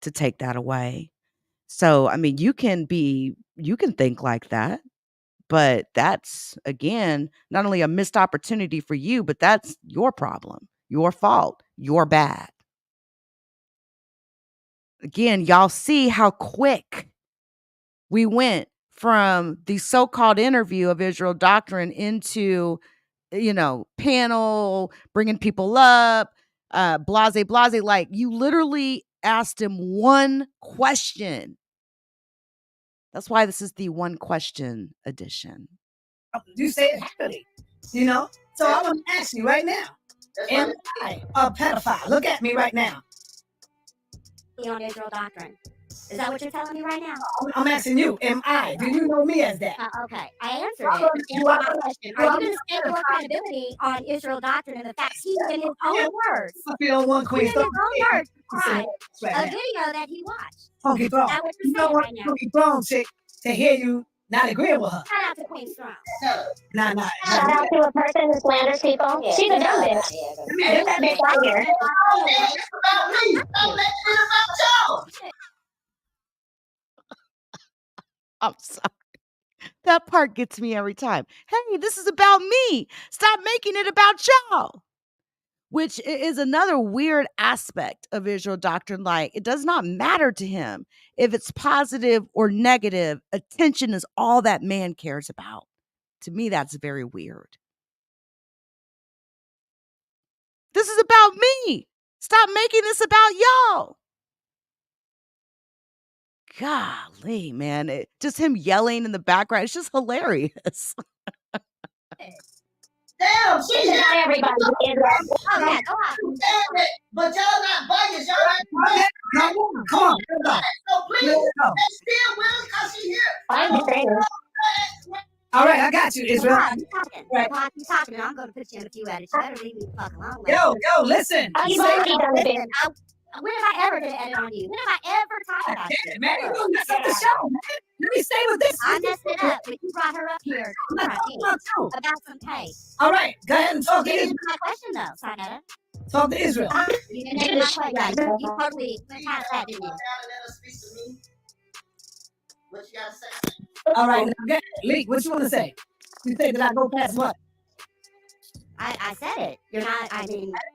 to take that away. So, I mean, you can think like that, but that's, again, not only a missed opportunity for you, but that's your problem, your fault, your bad. Again, y'all see how quick we went from the so-called interview of Israel Doctrine into, panel, bringing people up, blase. Like, you literally asked him one question. That's why this is the one question edition. You say it happily, So I want to ask you right now, am I a pedophile? Look at me right now. On Israel Doctrine. Is that what you're telling me right now? I'm asking you, am I? Do you know me as that? Okay, I answered it. Answer my question. Are you going to stake your credibility on Israel Doctrine and the fact he, in his own words, Queen. In his own words, a video that he watched? Funky Throne. That's what you're saying right now. Funky Throne chick to hear you not agreeing with her. Shout out to Queen Throne. Nah. Shout out to a person who slanders people. She's a dumb bitch. Get that bitch out of here. It's about me. Don't let it about y'all. I'm sorry. That part gets me every time. Hey, this is about me. Stop making it about y'all. Which is another weird aspect of Israel Doctrine. Like, it does not matter to him if it's positive or negative. Attention is all that man cares about. To me, that's very weird. This is about me. Stop making this about y'all. Golly, man. Just him yelling in the background. It's just hilarious. Damn, She's not everybody. Okay, go on. But y'all not biased. Y'all not Come on. So please, let's still with her because she here. I understand. All right, I got you, Israel. You talking. Right. You talking, and I'm going to put you in a few edits. You better leave me the fuck alone. Yo, listen. You've already done it, bitch. When have I ever did an edit on you? When have I ever talked about you? Man, you gonna mess up the show, man. Let me stay with this. I messed it up, but you brought her up here about some pay. All right, go ahead and talk to You Israel. didn't answer my question, though, Saneter. Talk to Israel. You didn't answer my question. You totally went past that, didn't you? What you gotta say? All right, now, go ahead. Leak, what you want to say? You say that I go past what? I said it. You're not,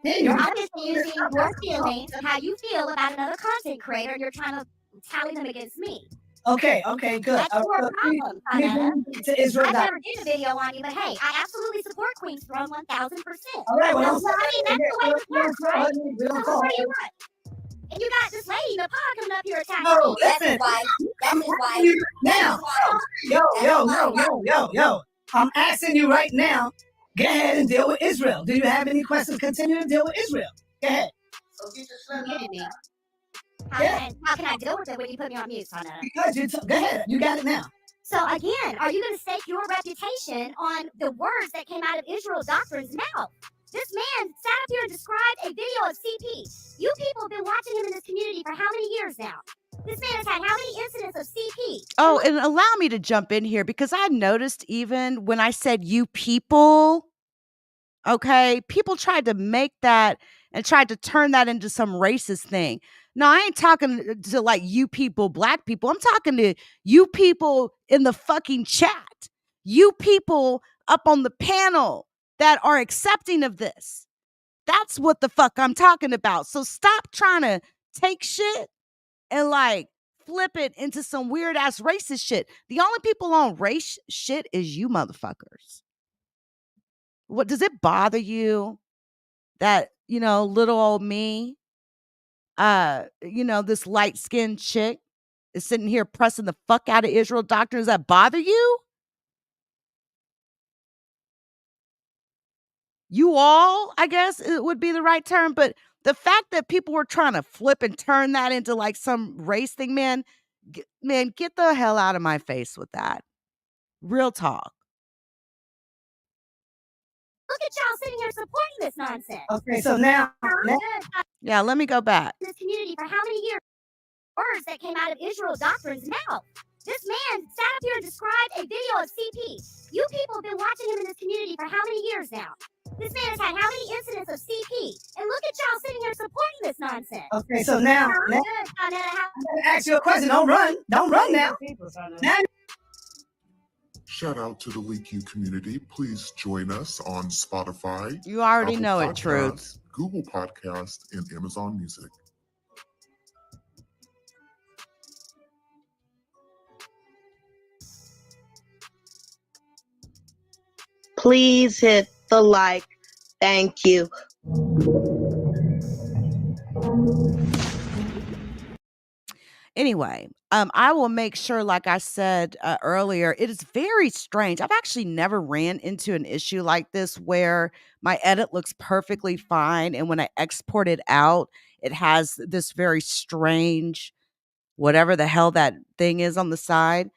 Yeah, you're obviously using your feelings of how you feel about another content creator, and you're trying to tally them against me. Okay, good. That's your problem, Saneter. To Israel. I never did a video on you, but hey, I absolutely support Queen Throne 1000%. All right, well, that's the way it works, right? We don't call What do you want? And you got this lady, Napah, coming up here attacking No, me. listen. That's his wife. Now. Yo. I'm asking you right now. Go ahead and deal with Israel. Do you have any questions? Continue to deal with Israel. Go ahead. So get your You kidding me? How can I deal with it when you put me on mute, Saneter? Because go ahead. You got it now. So again, are you going to stake your reputation on the words that came out of Israel Doctrine's mouth? This man sat up here and described a video of CP. You people have been watching him in this community for how many years now? This man has had how many incidents of CP? Oh, and allow me to jump in here because I noticed even when I said you people, okay, people tried to make that and tried to turn that into some racist thing. No, I ain't talking to like you people, black people. I'm talking to you people in the fucking chat. You people up on the panel that are accepting of this. That's what the fuck I'm talking about. So stop trying to take shit and like flip it into some weird ass racist shit. The only people on race shit is you motherfuckers. What does it bother you that, little old me, this light-skinned chick is sitting here pressing the fuck out of Israel Doctrine? Does that bother you? You all, I guess it would be the right term, but the fact that people were trying to flip and turn that into like some race thing, man, get the hell out of my face with that. Real talk. Look at y'all sitting here supporting this nonsense. Okay, so now. Yeah, let me go back. This community for how many years? Words that came out of Israel Doctrine's mouth. This man sat up here and described a video of CP. You people have been watching him in this community for how many years now? This man has had how many incidents of CP? And look at y'all sitting here supporting this nonsense. Okay, so now, Good, now Saneter, how- I'm gonna ask you a question. Don't run. Don't run now. Now Shout out to the LeakYou community. Please join us on Spotify. You already Apple know it, Truth. Podcasts, Google Podcasts, and Amazon Music. Please hit the like. Thank you. Anyway, I will make sure, like I said earlier, it is very strange. I've actually never ran into an issue like this where my edit looks perfectly fine. And when I export it out, it has this very strange, whatever the hell that thing is on the side.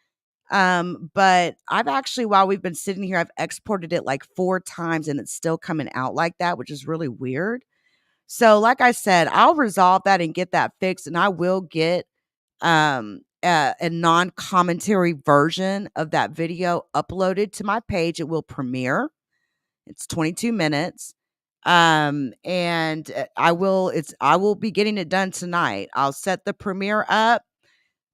But I've actually, while we've been sitting here, I've exported it like 4 times and it's still coming out like that, which is really weird. So, like I said, I'll resolve that and get that fixed, and I will get a non-commentary version of that video uploaded to my page. It will premiere. It's 22 minutes. And I will be getting it done tonight. I'll set the premiere up.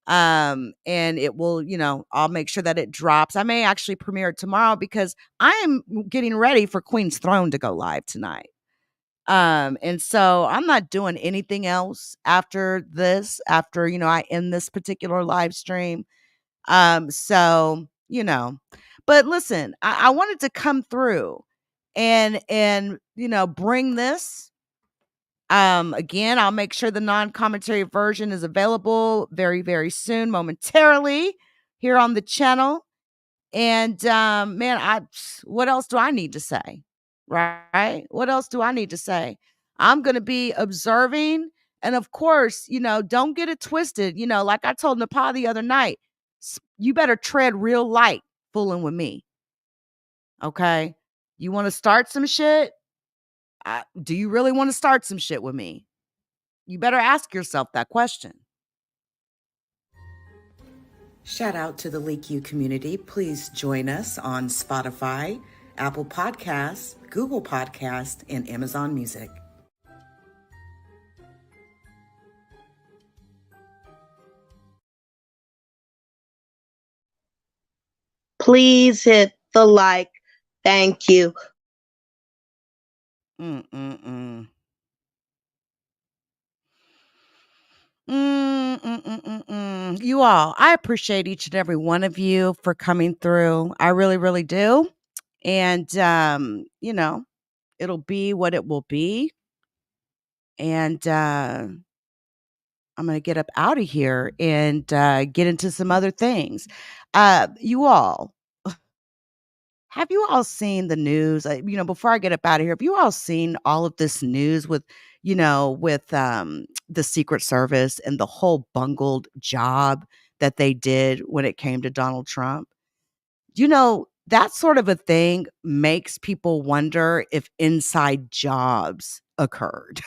And it will, I'll make sure that it drops. I may actually premiere it tomorrow because I am getting ready for Queen's Throne to go live tonight. And so I'm not doing anything else after this, I end this particular live stream. So, but listen, I wanted to come through and, bring this. Again, I'll make sure the non-commentary version is available very, very soon, momentarily here on the channel. And, man, what else do I need to say? Right? What else do I need to say? I'm going to be observing. And of course, don't get it twisted. Like I told Napah the other night, you better tread real light fooling with me. Okay? You want to start some shit? Do you really want to start some shit with me? You better ask yourself that question. Shout out to the LeakYou community. Please join us on Spotify, Apple Podcasts, Google Podcasts, and Amazon Music. Please hit the like. Thank you. You all, I appreciate each and every one of you for coming through. I really, really do. And, it'll be what it will be. And I'm going to get up out of here and get into some other things. You all, have you all seen the news? Before I get up out of here, have you all seen all of this news with the Secret Service and the whole bungled job that they did when it came to Donald Trump? That sort of a thing makes people wonder if inside jobs occurred.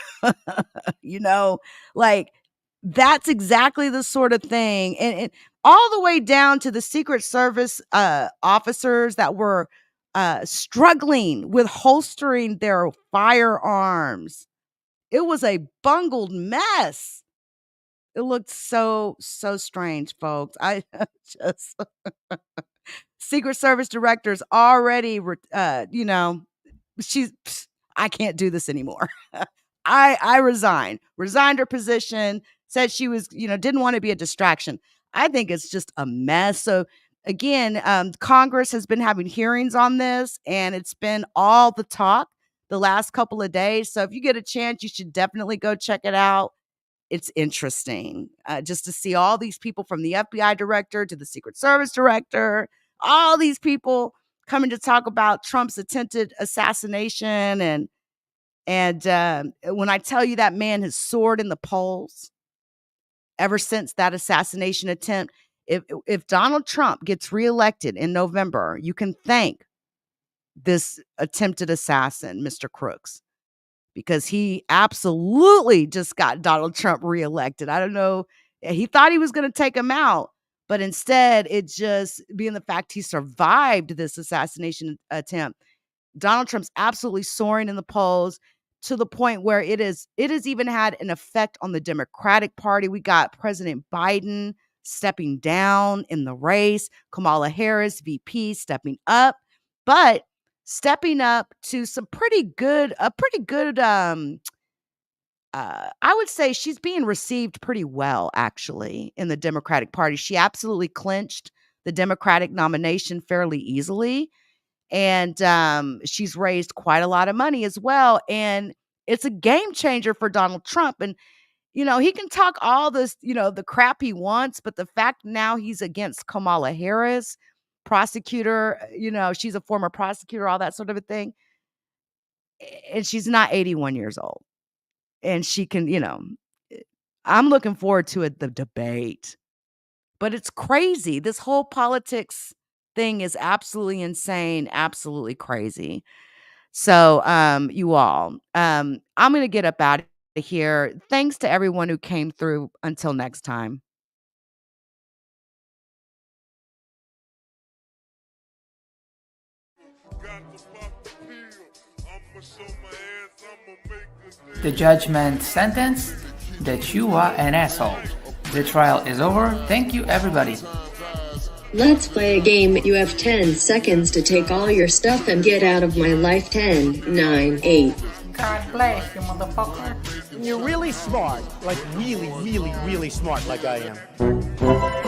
Like that's exactly the sort of thing. And all the way down to the Secret Service officers that were struggling with holstering their firearms. It was a bungled mess. It looked so strange, folks. I just Secret Service directors already, I can't do this anymore. I resigned her position, said she was, didn't want to be a distraction. I think it's just a mess. So again, Congress has been having hearings on this, and it's been all the talk the last couple of days. So if you get a chance, you should definitely go check it out. It's interesting just to see all these people, from the FBI director to the Secret Service director, all these people coming to talk about Trump's attempted assassination. And when I tell you that man has soared in the polls ever since that assassination attempt, if Donald Trump gets reelected in November, you can thank this attempted assassin, Mr. Crooks, because he absolutely just got Donald Trump reelected. I don't know. He thought he was going to take him out, But instead, it just being the fact he survived this assassination attempt, Donald Trump's absolutely soaring in the polls to the point where it has even had an effect on the Democratic Party. We got President Biden stepping down in the race, Kamala Harris, VP, stepping up, but stepping up to some pretty good, I would say she's being received pretty well, actually, in the Democratic Party. She absolutely clinched the Democratic nomination fairly easily. And she's raised quite a lot of money as well. And it's a game changer for Donald Trump. And, he can talk all this, the crap he wants, but the fact now he's against Kamala Harris, prosecutor, she's a former prosecutor, all that sort of a thing. And she's not 81 years old. And she can, I'm looking forward to the debate. But it's crazy. This whole politics thing is absolutely insane, absolutely crazy. So, you all, I'm going to get up out of here. Thanks to everyone who came through. Until next time. The judgment sentence that you are an asshole. The trial is over. Thank you, everybody. Let's play a game. You have 10 seconds to take all your stuff and get out of my life. 10, 9, 8. God bless you, motherfucker. You're really smart. Like really, really, really smart like I am.